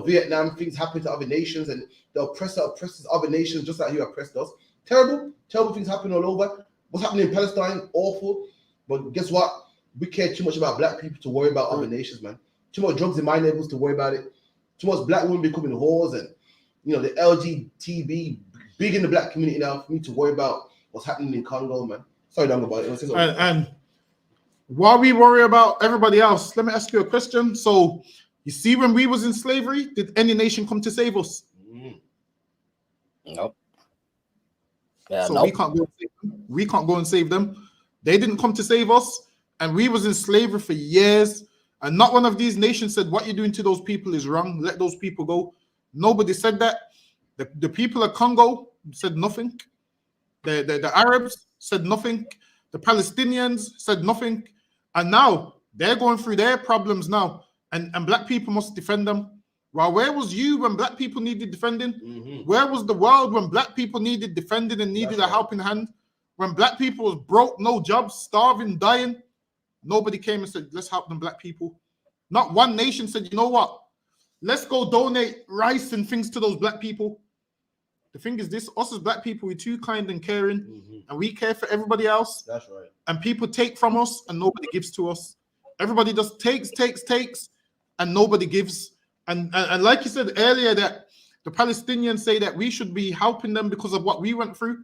Vietnam, things happen to other nations and the oppressor oppresses other nations just like he oppressed us. Terrible things happen all over. What's happening in Palestine? Awful. But guess what? We care too much about black people to worry about other nations, man. Too much drugs in my neighborhoods to worry about it. Too much black women becoming whores and the LGBT big in the black community now for me to worry about what's happening in Congo, man. Sorry, don't go about it. And while we worry about everybody else, let me ask you a question. So you see, when we was in slavery, did any nation come to save us? Nope. Yeah, so nope. we can't go and save them. We can't go and save them. They didn't come to save us, and we was in slavery for years. And not one of these nations said, what you're doing to those people is wrong. Let those people go. Nobody said that. The people of Congo said nothing. The Arabs said nothing. The Palestinians said nothing. And now they're going through their problems now. And black people must defend them. Well, where was you when black people needed defending? Where was the world when black people needed defending and needed a helping hand? When black people was broke, no jobs, starving, dying, nobody came and said, let's help them black people. Not one nation said, you know what? Let's go donate rice and things to those black people. The thing is this, us as black people, we're too kind and caring, and we care for everybody else. That's right. And people take from us and nobody gives to us. Everybody just takes, and nobody gives. And like you said earlier, that the Palestinians say that we should be helping them because of what we went through.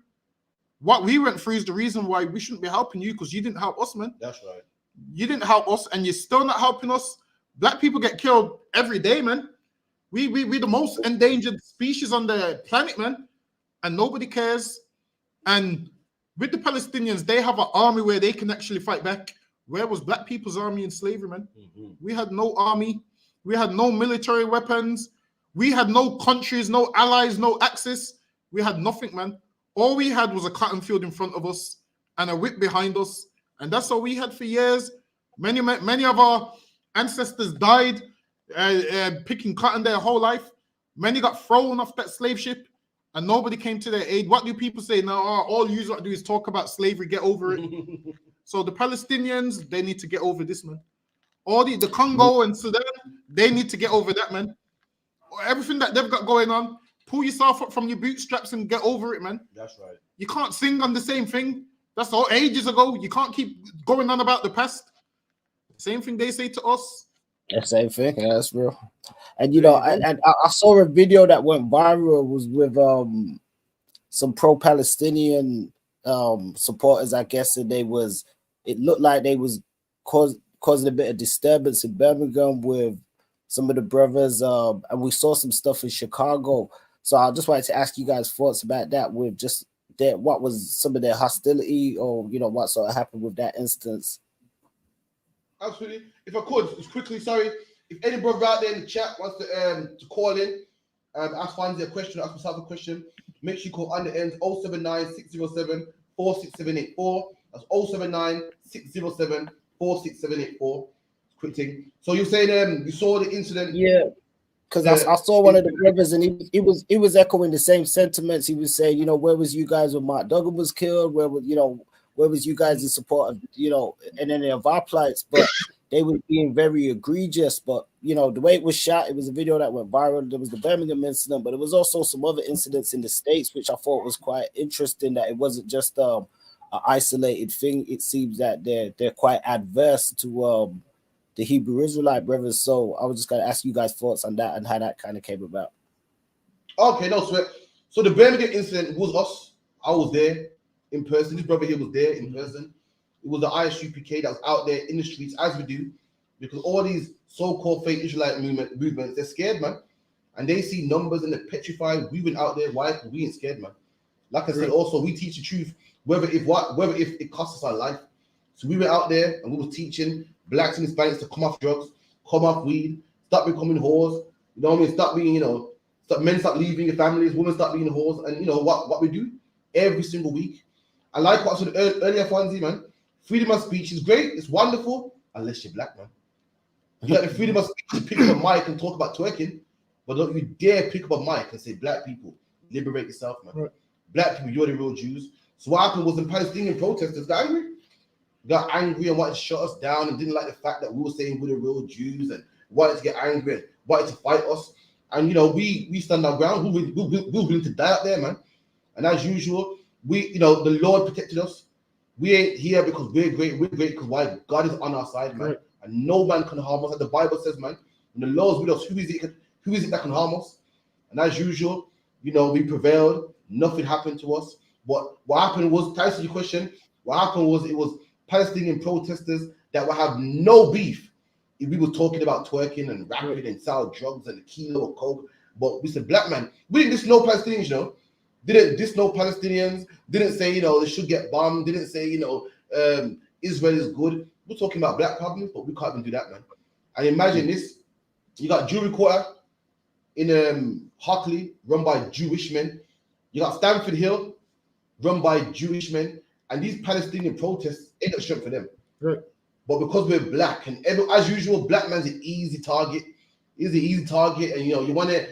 What we went through is the reason why we shouldn't be helping you, because you didn't help us, man. That's right. You didn't help us, and you're still not helping us. Black people get killed every day, man. We the most endangered species on the planet, man. And nobody cares. And with the Palestinians, they have an army where they can actually fight back. Where was black people's army in slavery, man? We had no army. We had no military weapons. We had no countries, no allies, no access. We had nothing, man. All we had was a cotton field in front of us and a whip behind us. And that's all we had for years. Many of our ancestors died picking cotton their whole life. Many got thrown off that slave ship and nobody came to their aid. What do people say now? All you got to do is talk about slavery, get over it. So the Palestinians, they need to get over this, man. All the Congo and Sudan, they need to get over that, man. Everything that they've got going on, pull yourself up from your bootstraps and get over it, man. That's right. You can't sing on the same thing. That's all ages ago. You can't keep going on about the past. Same thing they say to us. The same thing, yeah, that's real. And I saw a video that went viral, was with some pro-Palestinian supporters, I guess, and it looked like they was causing a bit of disturbance in Birmingham with some of the brothers, and we saw some stuff in Chicago. So I just wanted to ask you guys' thoughts about that, with just what was some of their hostility, or what sort of happened with that instance. Absolutely. If I could, just quickly, sorry. If any brother out there in the chat wants to call in, ask Fonzie a question, ask myself a question, make sure you call on the end 079 607 46784. That's 079 607 46784. Quick thing. So you're saying you saw the incident? Yeah. because I saw one of the brothers, and he was echoing the same sentiments. He was saying, you know, where was you guys when Mark Duggan was killed? Where was you guys in support of, you know, and any of our plights? But they were being very egregious. But you know, the way it was shot, it was a video that went viral. There was the Birmingham incident, but it was also some other incidents in the States, which I thought was quite interesting. That it wasn't just an isolated thing. It seems that they're quite adverse to the Hebrew Israelite brothers. So I was just going to ask you guys thoughts on that and how that kind of came about. Okay, no sweat. So the Birmingham incident was us. I was there in person. This brother here was there in person. It was the ISUPK that was out there in the streets, as we do, because all these so-called fake Israelite movements, they're scared, man. And they see numbers and they're petrified. We went out there. Why? Because we ain't scared, man. Like I said, also, we teach the truth, whether if it costs us our life. So we went out there and we were teaching blacks and Hispanics to come off drugs, come off weed, stop becoming whores. You know what I mean? Stop being, men stop leaving your families, women stop being whores. And you know what we do every single week. I like what I said earlier, Fonzie, man. Freedom of speech is great. It's wonderful, unless you're black, man. You got the freedom of speech to pick up a mic and talk about twerking, but don't you dare pick up a mic and say, black people, liberate yourself, man. Right. Black people, you're the real Jews. So what happened was the Palestinian protesters got angry and wanted to shut us down and didn't like the fact that we were saying we're the real Jews and wanted to get angry and wanted to fight us. And, you know, we stand our ground. We're willing to die out there, man. And as usual, the Lord protected us. We ain't here because we're great. We're great because why? God is on our side, man. Right. And no man can harm us. Like the Bible says, man, when the Lord is with us, who is it that can harm us? And as usual, you know, we prevailed. Nothing happened to us. What happened was, to answer your question, what happened was it was Palestinian protesters that would have no beef if we were talking about twerking and rapping and selling drugs and a kilo of coke. But we said, black man, we didn't diss no Palestinians, you know. Didn't diss no Palestinians. Didn't say, you know, they should get bombed. Didn't say, you know, Israel is good. We're talking about black problems, but we can't even do that, man. And imagine this: you got Jewry Quarter in Hockley, run by Jewish men. You got Stamford Hill, run by Jewish men. And these Palestinian protests ain't got strength for them. Right. But because we're black, and as usual, black man's an easy target. He's an easy target, and you know, you wanna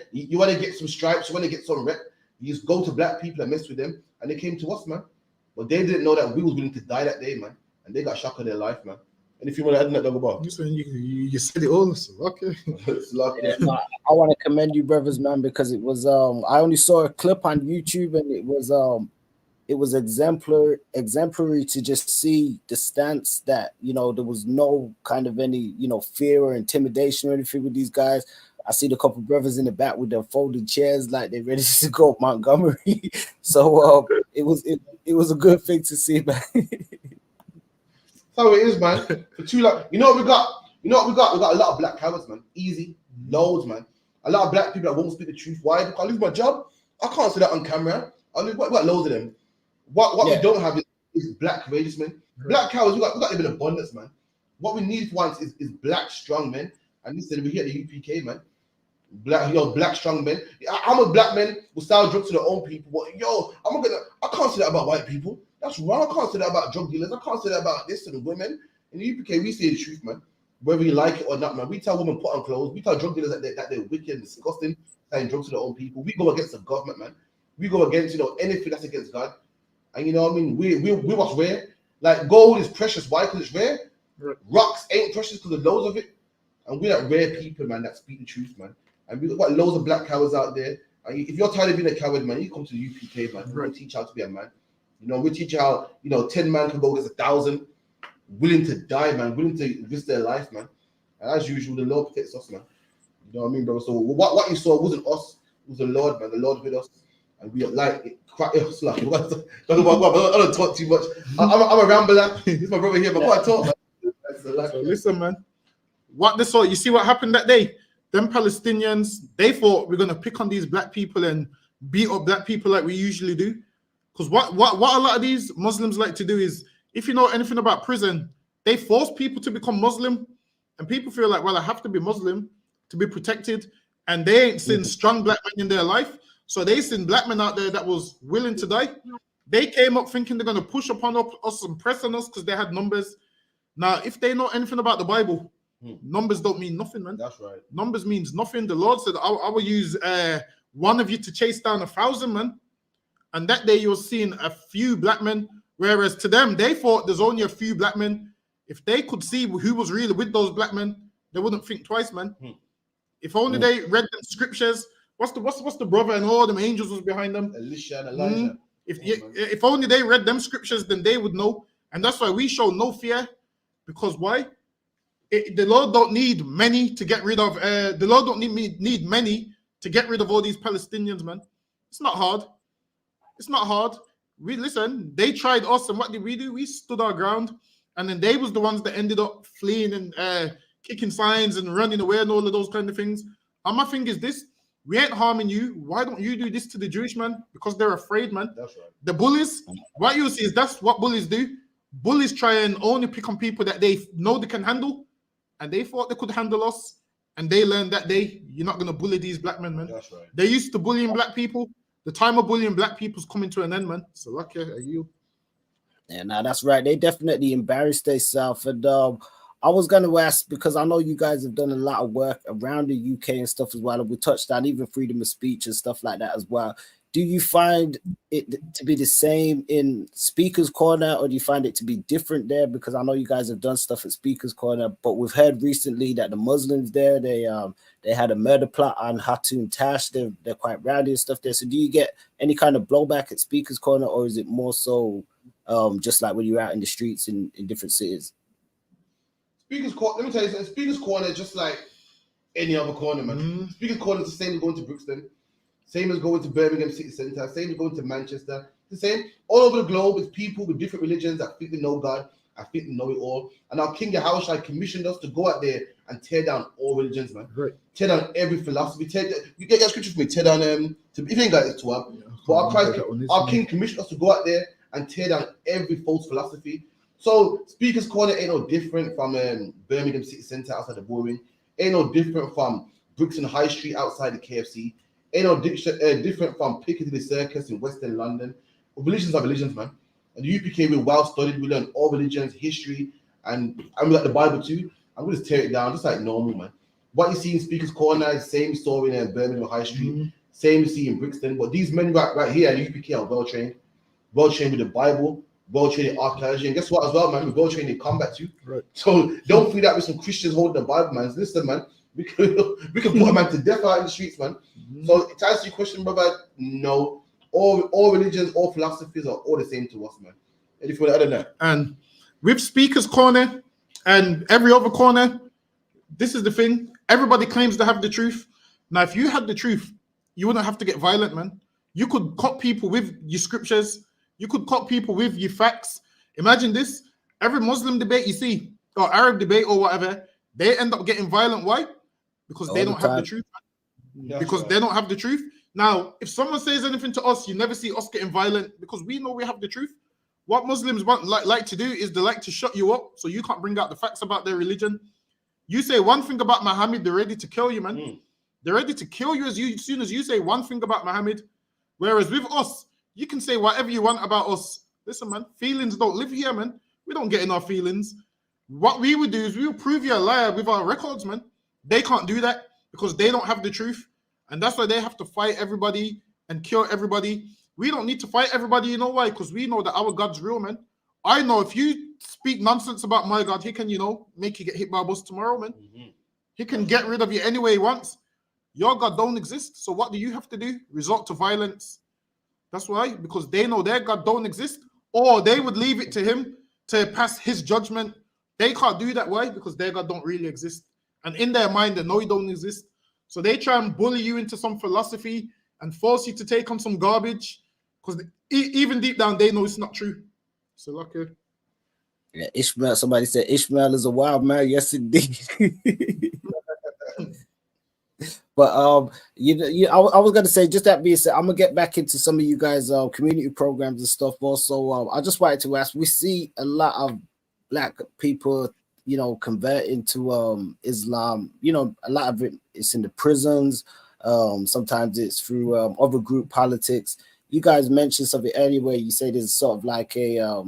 get some stripes, you wanna get some rep. You just go to black people and mess with them, and they came to us, man. But they didn't know that we was willing to die that day, man. And they got shocked of their life, man. And if you want to add that, double bar. You said it all, so okay. I want to commend you, brothers, man, because it was I only saw a clip on YouTube, and it was exemplary to just see the stance that, you know, there was no kind of any, you know, fear or intimidation or anything with these guys. I see the couple brothers in the back with their folded chairs, like they're ready to go Montgomery. So it was a good thing to see, man. That's how it is, man. For too long, we got a lot of black cowards, man. Easy, loads, man. A lot of black people that won't speak the truth. Why? Because I lose my job. I can't say that on camera. We got loads of them. What we don't have is black courageous men. Black cowards, we got them in abundance, man. What we need once is black strong men. And listen, we here at the UPK, man. Black strong men. I'm a black man who sell drugs to their own people. But I can't say that about white people. That's wrong. I can't say that about drug dealers. I can't say that about this to the women. In the UPK, we say the truth, man. Whether you like it or not, man. We tell women put on clothes. We tell drug dealers that they're wicked and disgusting, selling drugs to their own people. We go against the government, man. We go against, anything that's against God. And you know what I mean? We what's rare. Like gold is precious. Why? Because it's rare. Right. Rocks ain't precious because of loads of it. And we're that rare people, man, that speak the truth, man. And we've got loads of black cowards out there. And if you're tired of being a coward, man, you come to the UPK, man. We'll teach you how to be a man. We teach you how, 10 man can go against 1,000, willing to die, man, willing to risk their life, man. And as usual, the Lord protects us, man. You know what I mean, brother? So what you saw wasn't us, it was the Lord, man. The Lord with us. And we like it. I don't talk too much. I'm a rambler. He's my brother here, but I talk, man. So listen, man. You see what happened that day? Them Palestinians, they thought we're gonna pick on these black people and beat up black people like we usually do. Because what a lot of these Muslims like to do is, if you know anything about prison, they force people to become Muslim, and people feel like, well, I have to be Muslim to be protected, and they ain't seen strong black men in their life, so they seen black men out there that was willing to die. They came up thinking they're gonna push upon us and press on us because they had numbers. Now, if they know anything about the Bible, Numbers don't mean nothing, man. That's right. Numbers means nothing. The Lord said, I will use one of you to chase down 1,000 men. And that day you're seeing a few black men, whereas to them, they thought there's only a few black men. If they could see who was really with those black men, they wouldn't think twice, man. If only they read the scriptures. What's the brother and all them angels was behind them? Elisha and Elijah. If only they read them scriptures, then they would know. And that's why we show no fear. Because why? The Lord don't need many to get rid of. The Lord don't need many to get rid of all these Palestinians, man. It's not hard. It's not hard. They tried us, and what did we do? We stood our ground, and then they was the ones that ended up fleeing and kicking signs and running away and all of those kind of things. And my thing is this: we ain't harming you. Why don't you do this to the Jewish man? Because they're afraid, man. That's right. The bullies, what you see is that's what bullies do. Bullies try and only pick on people that they know they can handle, and they thought they could handle us, and they learned that day, you're not going to bully these black men, man. That's right. They used to bullying black people. The time of bullying black people's coming to an end, man. So lucky are you. Yeah, now that's right. They definitely embarrassed themselves. And I was going to ask, because I know you guys have done a lot of work around the UK and stuff as well. And we touched on even freedom of speech and stuff like that as well. Do you find it to be the same in Speaker's Corner, or do you find it to be different there? Because I know you guys have done stuff at Speaker's Corner, but we've heard recently that the Muslims there, they had a murder plot on Hatun Tash. They're quite rowdy and stuff there. So do you get any kind of blowback at Speaker's Corner, or is it more so just like when you're out in the streets in different cities? Speaker's Corner, let me tell you something. Speaker's Corner is just like any other corner, man. Speaker's Corner is the same as going to Brixton. Same as going to Birmingham City Centre, same as going to Manchester. The same all over the globe. It's people with different religions that think they know God, I think they know it all. And our King Yahushua commissioned us to go out there and tear down all religions, man. Right. Tear down every philosophy. You get that scripture for me. Tear down if you ain't got it to up. But our King commissioned us to go out there and tear down every false philosophy. So Speaker's Corner ain't no different from Birmingham City Centre outside the Boring. Ain't no different from Brixton High Street outside the KFC. Ain't no different from Piccadilly Circus in Western London. Religions are religions, man. And the UPK, we're well studied. We learn all religions, history, and we like the Bible too. And we just tear it down, just like normal, man. What you see in Speaker's Corner is same story in Birmingham High Street, same you see in Brixton. But these men right here at UPK are well trained with the Bible, well trained in archaeology. And guess what as well, man? We're well trained in combat too. Right. So don't feel that with some Christians holding the Bible, man. Listen, man. We can put a man to death out in the streets, man. So to answer your question, brother, no. All religions, all philosophies are all the same to us, man. Anything other than that? And with Speaker's Corner and every other corner, this is the thing. Everybody claims to have the truth. Now, if you had the truth, you wouldn't have to get violent, man. You could cut people with your scriptures. You could cut people with your facts. Imagine this. Every Muslim debate you see, or Arab debate or whatever, they end up getting violent. Why? Because they don't have the truth. Because they don't have the truth. Now, if someone says anything to us, you never see us getting violent because we know we have the truth. What Muslims like to do is they like to shut you up so you can't bring out the facts about their religion. You say one thing about Muhammad, they're ready to kill you, man. They're ready to kill you as soon as you say one thing about Muhammad. Whereas with us, you can say whatever you want about us. Listen, man, feelings don't live here, man. We don't get in our feelings. What we would do is we will prove you're a liar with our records, man. They can't do that because they don't have the truth. And that's why they have to fight everybody and kill everybody. We don't need to fight everybody. You know why? Because we know that our God's real, man. I know if you speak nonsense about my God, he can, make you get hit by a bus tomorrow, man. He can get rid of you any way he wants. Your God don't exist. So what do you have to do? Resort to violence. That's why. Because they know their God don't exist. Or they would leave it to him to pass his judgment. They can't do that. Why? Because their God don't really exist. And in their mind, they know he don't exist. So they try and bully you into some philosophy and force you to take on some garbage. Because even deep down, they know it's not true. So lucky. Yeah, Ishmael. Somebody said Ishmael is a wild man. Yes, indeed. But I was gonna say, just that being said, I'm gonna get back into some of you guys' community programs and stuff. Also, I just wanted to ask. We see a lot of Black people, converting to Islam. A lot of it's in the prisons. Sometimes it's through other group politics. You guys mentioned something earlier where you say there's sort of like a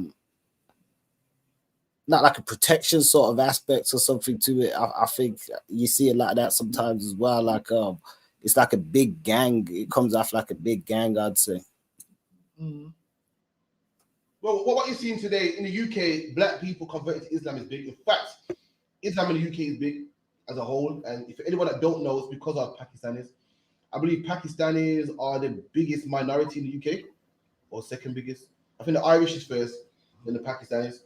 not like a protection sort of aspect or something to it. I think you see it like that sometimes as well. Like it's like a big gang. It comes off like a big gang, I'd say. Mm. Well, what you're seeing today in the UK, black people converting to Islam is big. In fact, Islam in the UK is big as a whole. And if anyone that don't know, it's because of Pakistanis. I believe Pakistanis are the biggest minority in the UK, or second biggest. I think the Irish is first, then the Pakistanis.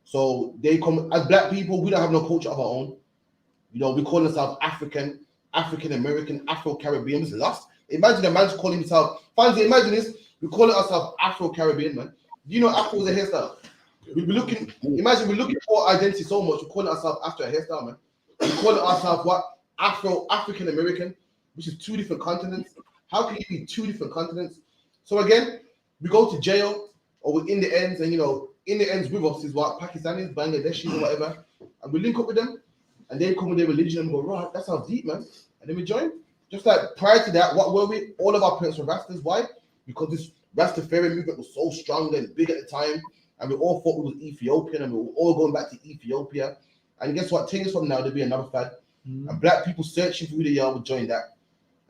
So they come as black people. We don't have no culture of our own. You know, we call ourselves African, African American, Afro Caribbean. It's lost. Imagine a man's calling himself. Fancy, imagine this. We call ourselves Afro Caribbean, man. You know, Afro is a hairstyle. We're looking. Imagine we're looking for identity so much. We call ourselves after a hairstyle, man. We call ourselves what? African American, which is two different continents. How can you be two different continents? So again, we go to jail or we're in the ends, and you know, in the ends with us is what Pakistanis, Bangladeshis, or whatever, and we link up with them, and they come with their religion and go, right, that sounds deep, man, and then we join. Just like prior to that, what were we? All of our parents were Rastas. Why? Because this Rastafarian movement was so strong and big at the time, and we all thought we was Ethiopian, and we were all going back to Ethiopia. And guess what? 10 years from now, there'll be another fad, and black people searching for who they are will join that,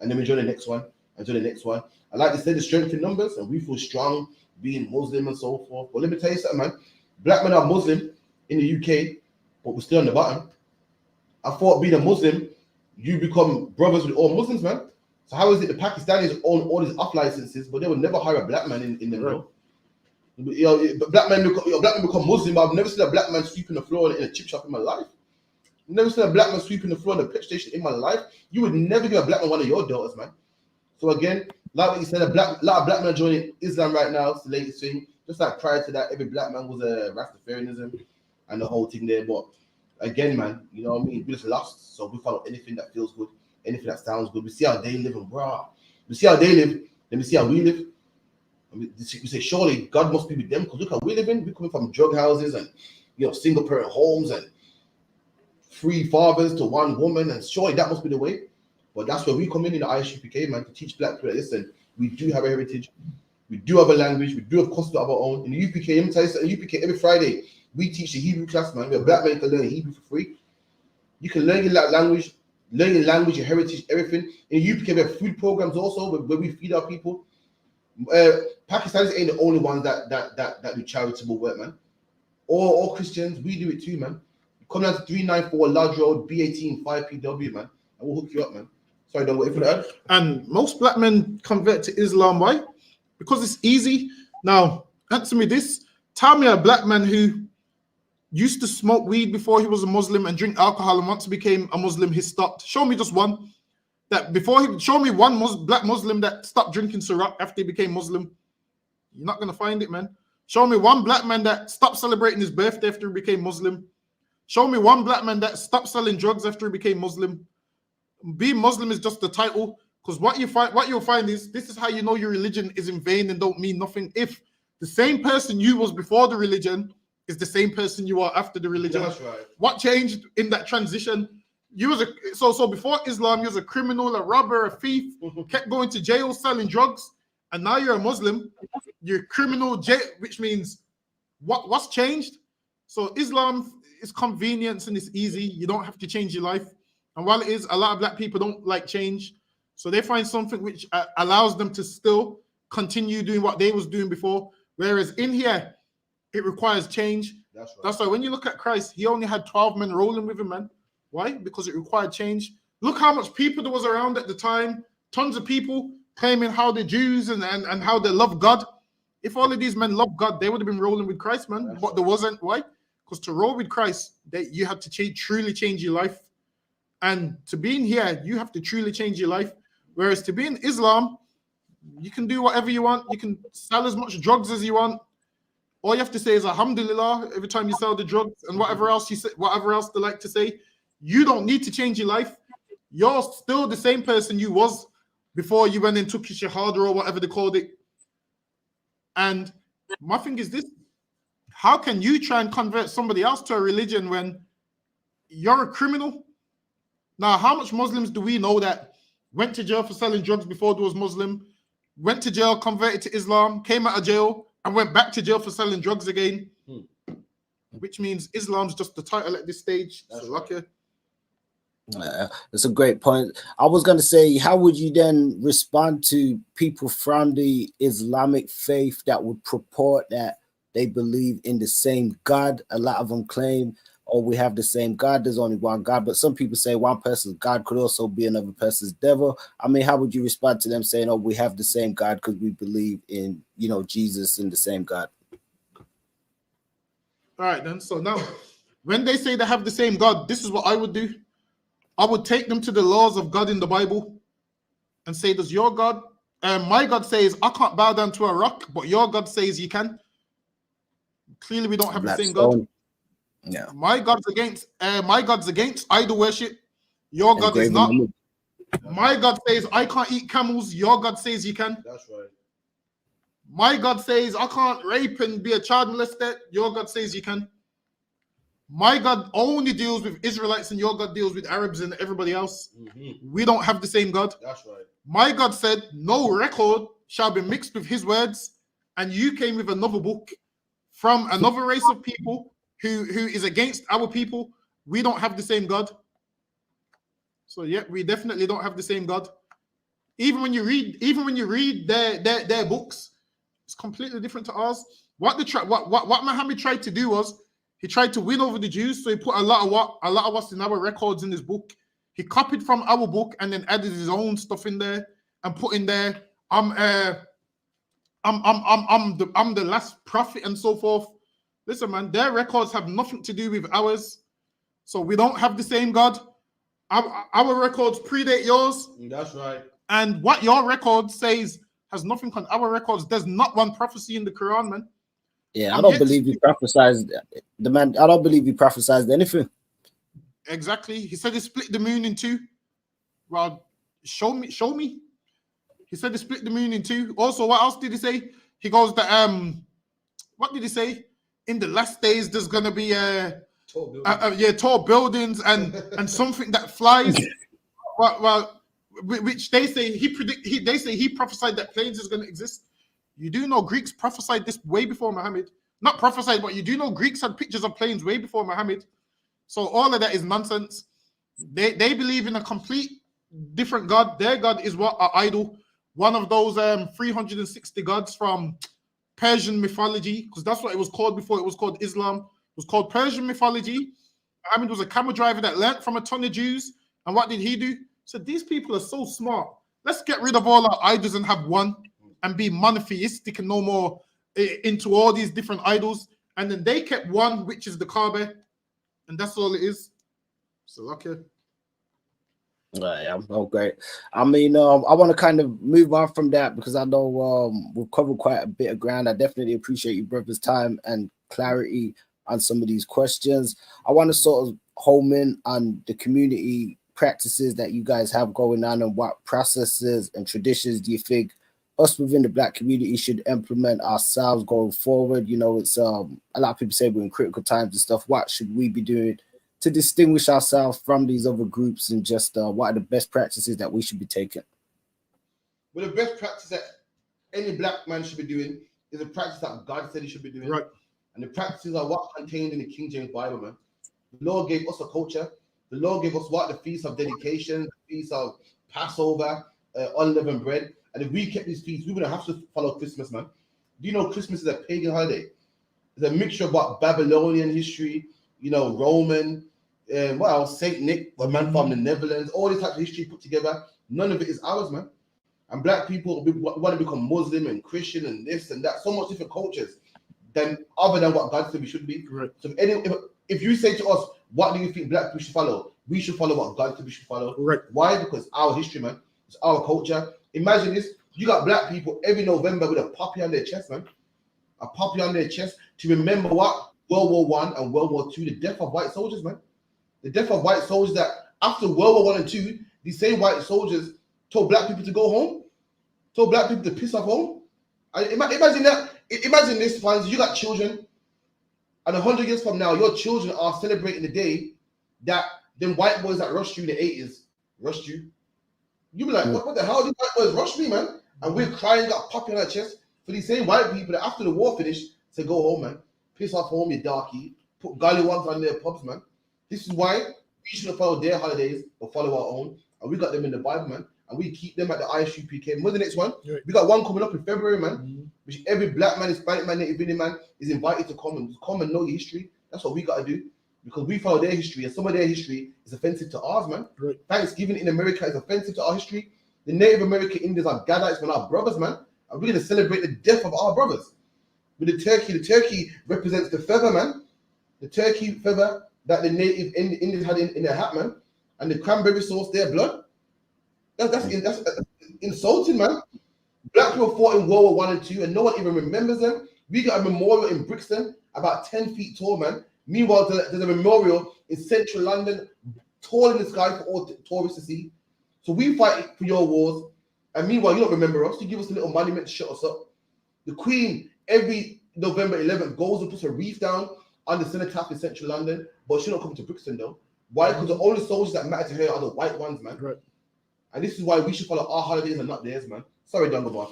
and then we join the next one, and join the next one. And like they said, the strength in numbers, and we feel strong being Muslim and so forth. But let me tell you something, man. Black men are Muslim in the UK, but we're still on the bottom. I thought being a Muslim, you become brothers with all Muslims, man. So how is it the Pakistanis own all these off licenses, but they would never hire a black man in them, bro? You know, black men become Muslim. But I've never seen a black man sweeping the floor in a chip shop in my life. I've never seen a black man sweeping the floor in a pet station in my life. You would never give a black man one of your daughters, man. So again, like what you said, a lot of black men joining Islam right now. It's the latest thing. Just like prior to that, every black man was a Rastafarianism and the whole thing there. But again, man, you know what I mean? We just lost. So we follow anything that feels good, anything that sounds good. We see how they live, and bro, we see how they live, then we see how we live. And we say, surely God must be with them, because look how we live in. We're coming from drug houses and, you know, single parent homes and 3 fathers to 1 woman, and surely that must be the way. But that's where we come in the ISUPK, man, to teach black people. Listen, we do have a heritage, we do have a language, we do have custom of our own. In the UPK, let me tell you something, UPK every Friday we teach the Hebrew class, man. Where black men can learn Hebrew for free. You can learn your language, your heritage, everything. In the UPK, we have food programs also where we feed our people. Pakistanis ain't the only ones that do charitable work, man. All Christians, we do it too, man. Come down to 394 Lodge Road, B18 5PW, man, and we'll hook you up, man. Sorry, don't wait for that. And most black men convert to Islam. Why? Because it's easy. Now, answer me this. Tell me a black man who used to smoke weed before he was a Muslim and drink alcohol, and once he became a Muslim, he stopped. Show me just one. Show me one black Muslim that stopped drinking Ciroc after he became Muslim. You're not going to find it, man. Show me one black man that stopped celebrating his birthday after he became Muslim. Show me one black man that stopped selling drugs after he became Muslim. Being Muslim is just the title, because what you'll find is, this is how you know your religion is in vain and don't mean nothing. If the same person you was before the religion is the same person you are after the religion. That's right. What changed in that transition? You was so before Islam, you was a criminal, a robber, a thief, kept going to jail selling drugs, and now you're a Muslim. You're criminal, which means what's changed? So Islam is convenience and it's easy. You don't have to change your life. And while it is, a lot of black people don't like change. So they find something which allows them to still continue doing what they was doing before. Whereas in here, it requires change. That's right. That's why when you look at Christ, he only had 12 men rolling with him, man. Why? Because it required change. Look how much people there was around at the time. Tons of people claiming how they're Jews and how they love God. If all of these men loved God, they would have been rolling with Christ, man. But there wasn't. Why? Because to roll with Christ, you had to truly change your life. And to be in here, you have to truly change your life. Whereas to be in Islam, you can do whatever you want. You can sell as much drugs as you want. All you have to say is Alhamdulillah every time you sell the drugs, and whatever else they like to say. You don't need to change your life. You're still the same person you was before you went and took your shahada or whatever they called it. And my thing is this: how can you try and convert somebody else to a religion when you're a criminal? Now, how much Muslims do we know that went to jail for selling drugs before they was Muslim, went to jail, converted to Islam, came out of jail, and went back to jail for selling drugs again? which means Islam's just the title at this stage. That's So lucky. That's a great point. I was going to say, how would you then respond to people from the Islamic faith that would purport that they believe in the same God? A lot of them claim, oh, we have the same God, there's only one God. But some people say one person's God could also be another person's devil. I mean, how would you respond to them saying, oh, we have the same God because we believe in, you know, Jesus and the same God? All right, then. So now, when they say they have the same God, this is what I would do. I would take them to the laws of God in the Bible and say, does your God, my God says, I can't bow down to a rock, but your God says you can. Clearly, we don't have the same God. Yeah. My God's against idol worship. Your God is not. My God says, I can't eat camels. Your God says you can. That's right. My God says, I can't rape and be a child molester. Your God says you can. My God only deals with Israelites and your God deals with Arabs and everybody else. We don't have the same God. That's right. My God said, no record shall be mixed with his words. And you came with another book from another race of people who is against our people. We don't have the same God. So yeah, we definitely don't have the same God. Even when you read their books, it's completely different to ours. What Muhammad tried to do was he tried to win over the Jews, so he put a lot of what's in our records in his book. He copied from our book and then added his own stuff in there and put in there, I'm the last prophet and so forth. Listen, man, their records have nothing to do with ours, so we don't have the same God. Our records predate yours. That's right. And what your record says has nothing on our records. There's not one prophecy in the Quran, man. Yeah, I don't believe he prophesied the man. I don't believe he prophesied anything. Exactly. He said he split the moon in two. Well, show me. He said he split the moon in two. Also, what else did he say? He goes that what did he say? In the last days, there's gonna be tall buildings and something that flies. well, which they say he prophesied that planes is gonna exist. You do know Greeks prophesied this way before Muhammad. Not prophesied, but you do know Greeks had pictures of planes way before Muhammad. So all of that is nonsense. They believe in a complete different God. Their God is what? An idol. One of those 360 gods from Persian mythology, because that's what it was called before it was called Islam. It was called Persian mythology. Muhammad was a camel driver that learnt from a ton of Jews. And what did he do? So these people are so smart. Let's get rid of all our idols and have one and be monotheistic and no more into all these different idols. And then they kept one, which is the Kaaba. And that's all it is. So, okay. Yeah, oh, great. I mean, I want to kind of move on from that because I know we've covered quite a bit of ground. I definitely appreciate you brother's time and clarity on some of these questions. I want to sort of home in on the community practices that you guys have going on and what processes and traditions do you think us within the Black community should implement ourselves going forward. You know, it's a lot of people say we're in critical times and stuff. What should we be doing to distinguish ourselves from these other groups, and just what are the best practices that we should be taking? Well, the best practice that any Black man should be doing is a practice that God said he should be doing. Right. And the practices are what contained in the King James Bible, man. The Lord gave us a culture. The Lord gave us what? The Feast of Dedication, the Feast of Passover, unleavened bread. And if we kept these feasts, we wouldn't have to follow Christmas, man. Do you know Christmas is a pagan holiday? It's a mixture of what Babylonian history, you know, Roman, what else? Saint Nick, a man from the Netherlands, all this type of history put together. None of it is ours, man. And Black people want to become Muslim and Christian and this and that, so much different cultures than other than what God said we should be. Right. So if you say to us, what do you think Black people should follow? We should follow what God said we should follow. Right. Why? Because our history, man. It's our culture. Imagine this. You got Black people every November with a poppy on their chest, man. A poppy on their chest to remember what? World War I and World War II, the death of white soldiers, man. The death of white soldiers that after World War I and II, these same white soldiers told Black people to go home, told Black people to piss off home. Imagine that. Imagine this, fans. You got children, and 100 years from now, your children are celebrating the day that them white boys that rushed you in the 80s rushed you. You be like, what the hell? These white boys rushed me, man. And we're crying, got popping on our chest for these same white people that after the war finished said, go home, man. Piss off home, you darky. put gully ones on their pubs, man. This is why we shouldn't follow their holidays or follow our own. And we got them in the Bible, man. And we keep them at the ISUPK. What's the next one? Yeah. We got one coming up in February, man. Which every black man, Hispanic man, Native Indian man is invited to come and know your history. That's what we got to do. Because we follow their history, and some of their history is offensive to ours, man. Right. Thanksgiving in America is offensive to our history. The Native American Indians are Gadites, man, our brothers, man. And we're going to celebrate the death of our brothers. With the turkey represents the feather, man. The turkey feather that the Native Indians had in their hat, man. And the cranberry sauce, their blood. That's insulting, man. Black people fought in World War I and II, and no one even remembers them. We got a memorial in Brixton, about 10 feet tall, man. Meanwhile, there's a memorial in central London, tall in the sky for all tourists to see. So we fight for your wars, and meanwhile, you don't remember us. You give us a little monument to shut us up. The Queen, every November 11th, goes and puts a wreath down on the cenotaph in central London, but she don't come to Brixton, though. Why? Because the only soldiers that matter to her are the white ones, man. Right. And this is why we should follow our holidays and not theirs, man. Sorry, Dungabar,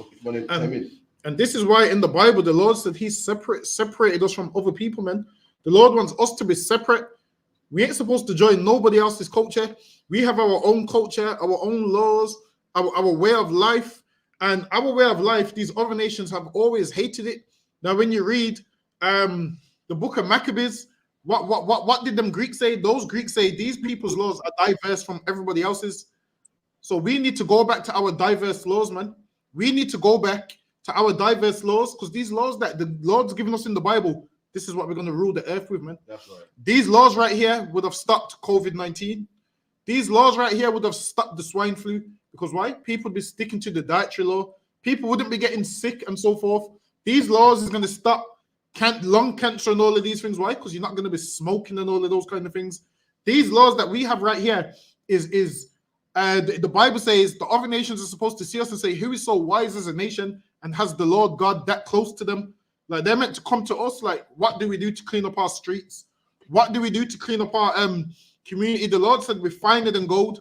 and this is why in the Bible, the Lord said he separated us from other people, man. The Lord wants us to be separate. We ain't supposed to join nobody else's culture. We have our own culture, our own laws, our way of life. And our way of life, these other nations have always hated it. Now, when you read the book of Maccabees, what did them Greeks say? Those Greeks say these people's laws are diverse from everybody else's. So we need to go back to our diverse laws, man. We need to go back to our diverse laws, because these laws that the Lord's given us in the Bible, this is what we're going to rule the earth with, man. That's right. These laws right here would have stopped COVID-19. These laws right here would have stopped the swine flu. Because why? People would be sticking to the dietary law. People wouldn't be getting sick and so forth. These laws is going to stop lung cancer and all of these things. Why? Because you're not going to be smoking and all of those kind of things. These laws that we have right here the Bible says the other nations are supposed to see us and say, who is so wise as a nation and has the Lord God that close to them? Like, they're meant to come to us like, what do we do to clean up our streets? What do we do to clean up our community? The Lord said we're finer than gold.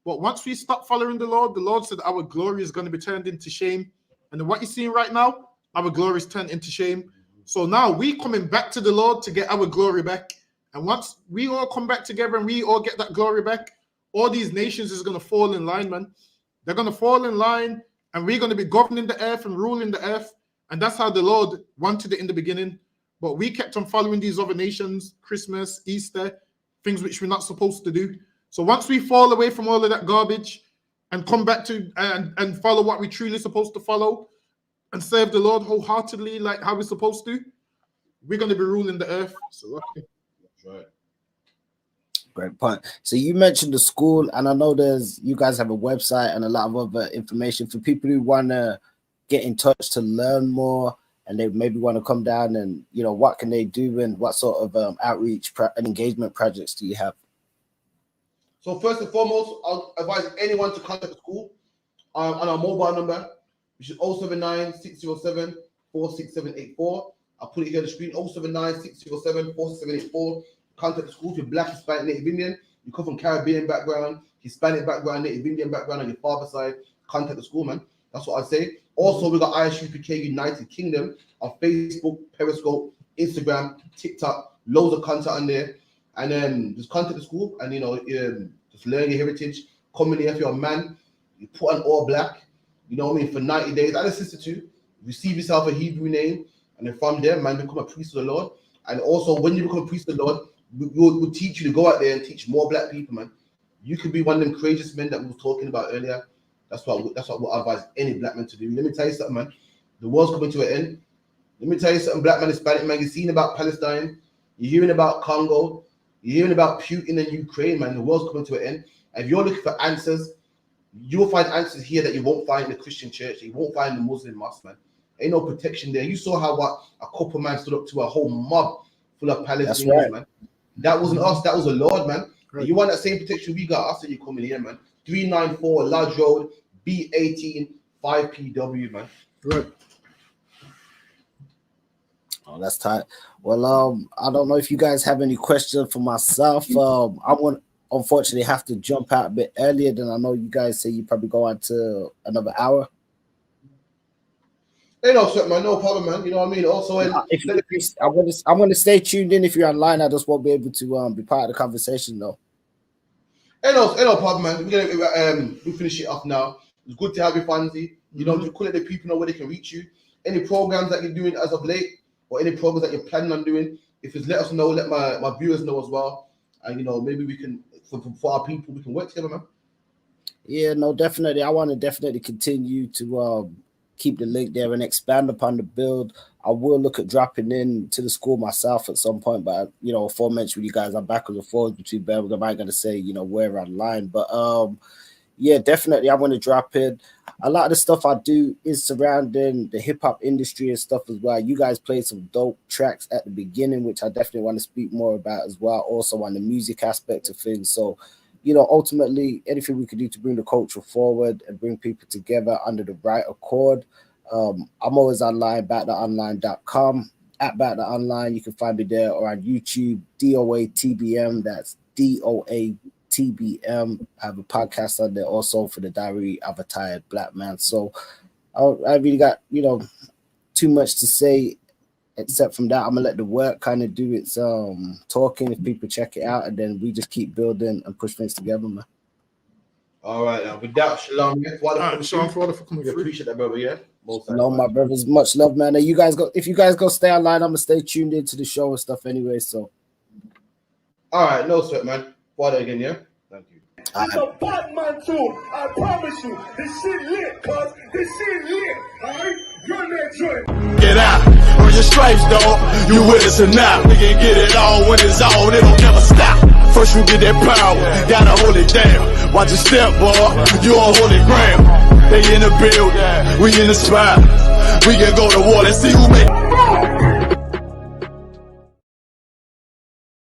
But once we stop following the Lord said our glory is going to be turned into shame. And what you're seeing right now, our glory is turned into shame. So now we coming back to the Lord to get our glory back. And once we all come back together and we all get that glory back, all these nations is going to fall in line, man. They're going to fall in line, and we're going to be governing the earth and ruling the earth. And that's how the Lord wanted it in the beginning. But we kept on following these other nations, Christmas, Easter, things which we're not supposed to do. So once we fall away from all of that garbage and come back to and follow what we're truly supposed to follow and serve the Lord wholeheartedly like how we're supposed to, we're going to be ruling the earth. So, okay. That's right. Great point. So you mentioned the school, and I know you guys have a website and a lot of other information for people who want to get in touch to learn more, and they maybe want to come down and, what can they do and what sort of outreach and engagement projects do you have? So first and foremost, I'll advise anyone to contact the school on our mobile number, which is 079-607-46784. I'll put it here on the screen, 079-607-46784. Contact the school if you're Black, Hispanic, Native Indian. You come from Caribbean background, Hispanic background, Native Indian background on your father's side. Contact the school, man. That's what I'd say. Also, we got ISUPK United Kingdom on Facebook, Periscope, Instagram, TikTok. Loads of content on there. And then just contact the school and, just learn your heritage. Come in here if you're a man. You put on all black, for 90 days. And a sister too. Receive yourself a Hebrew name. And then from there, man, become a priest of the Lord. And also, when you become a priest of the Lord, we'll teach you to go out there and teach more black people, man. You could be one of them courageous men that we were talking about earlier. That's what we'll advise any black man to do. Let me tell you something, man. The world's coming to an end. Let me tell you something, black man, Hispanic man. You're seeing about Palestine. You're hearing about Congo. You're hearing about Putin and Ukraine, man. The world's coming to an end. And if you're looking for answers, you'll find answers here that you won't find in the Christian church. You won't find in the Muslim mosque, man. Ain't no protection there. You saw how a couple man stood up to a whole mob full of Palestinians, right, man. That wasn't us. That was the Lord, man. Right. You want that same protection we got? After you come in here, man. 394 Lodge Road, B18, 5PW, man. Right. Oh, that's tight. Well, I don't know if you guys have any questions for myself. I won't unfortunately have to jump out a bit earlier than I know you guys say you probably go on to another hour. Hey, no, sweat, man. No problem, man. You know what I mean? Also, I'm gonna stay tuned in. If you're online, I just won't be able to be part of the conversation, though. Hey, no problem, man. We're gonna we finish it up now. It's good to have you, Fancy. You know, to let the people know where they can reach you. Any programs that you're doing as of late, or any programs that you're planning on doing, if it's let us know, let my viewers know as well. And you know, maybe we can for our people, we can work together, man. Yeah, no, definitely. I want to definitely continue to keep the link there and expand upon the build. I will look at dropping in to the school myself at some point, but you know, aforementioned with you guys, I'm backwards and forwards between Birmingham. I'm gonna say, you know, where online, but yeah, definitely I want to drop in. A lot of the stuff I do is surrounding the hip-hop industry and stuff as well. You guys played some dope tracks at the beginning, which I definitely want to speak more about as well, also on the music aspect of things. So, you know, ultimately, anything we can do to bring the culture forward and bring people together under the right accord. I'm always online, backthaonline.com, at backthaonline. You can find me there, or on YouTube, DOATBM. That's DOATBM. I have a podcast on there also for the Diary of a Tired Black Man. So I really got, you know, too much to say. Except from that, I'm gonna let the work kind of do its talking if people check it out, and then we just keep building and push things together, man. All right, now with that, Shalom. Shalom for coming through. Appreciate that, brother. Yeah. No, my brothers, much love, man. And you guys go. If you guys go stay online, I'm gonna stay tuned into the show and stuff anyway. So. All right, no sweat, man. Father again, yeah. Thank you. It's a Batman tune. I promise you, this shit lit, cuz this shit lit. All right, run that joint. Get out, earn your stripes, dog. You with us or not? We can get it all when it's on. It don't never stop. First you get that power, gotta hold it down. Watch your step, boy. You on holy ground. They in the building, we in the spot. We can go to war and see who make.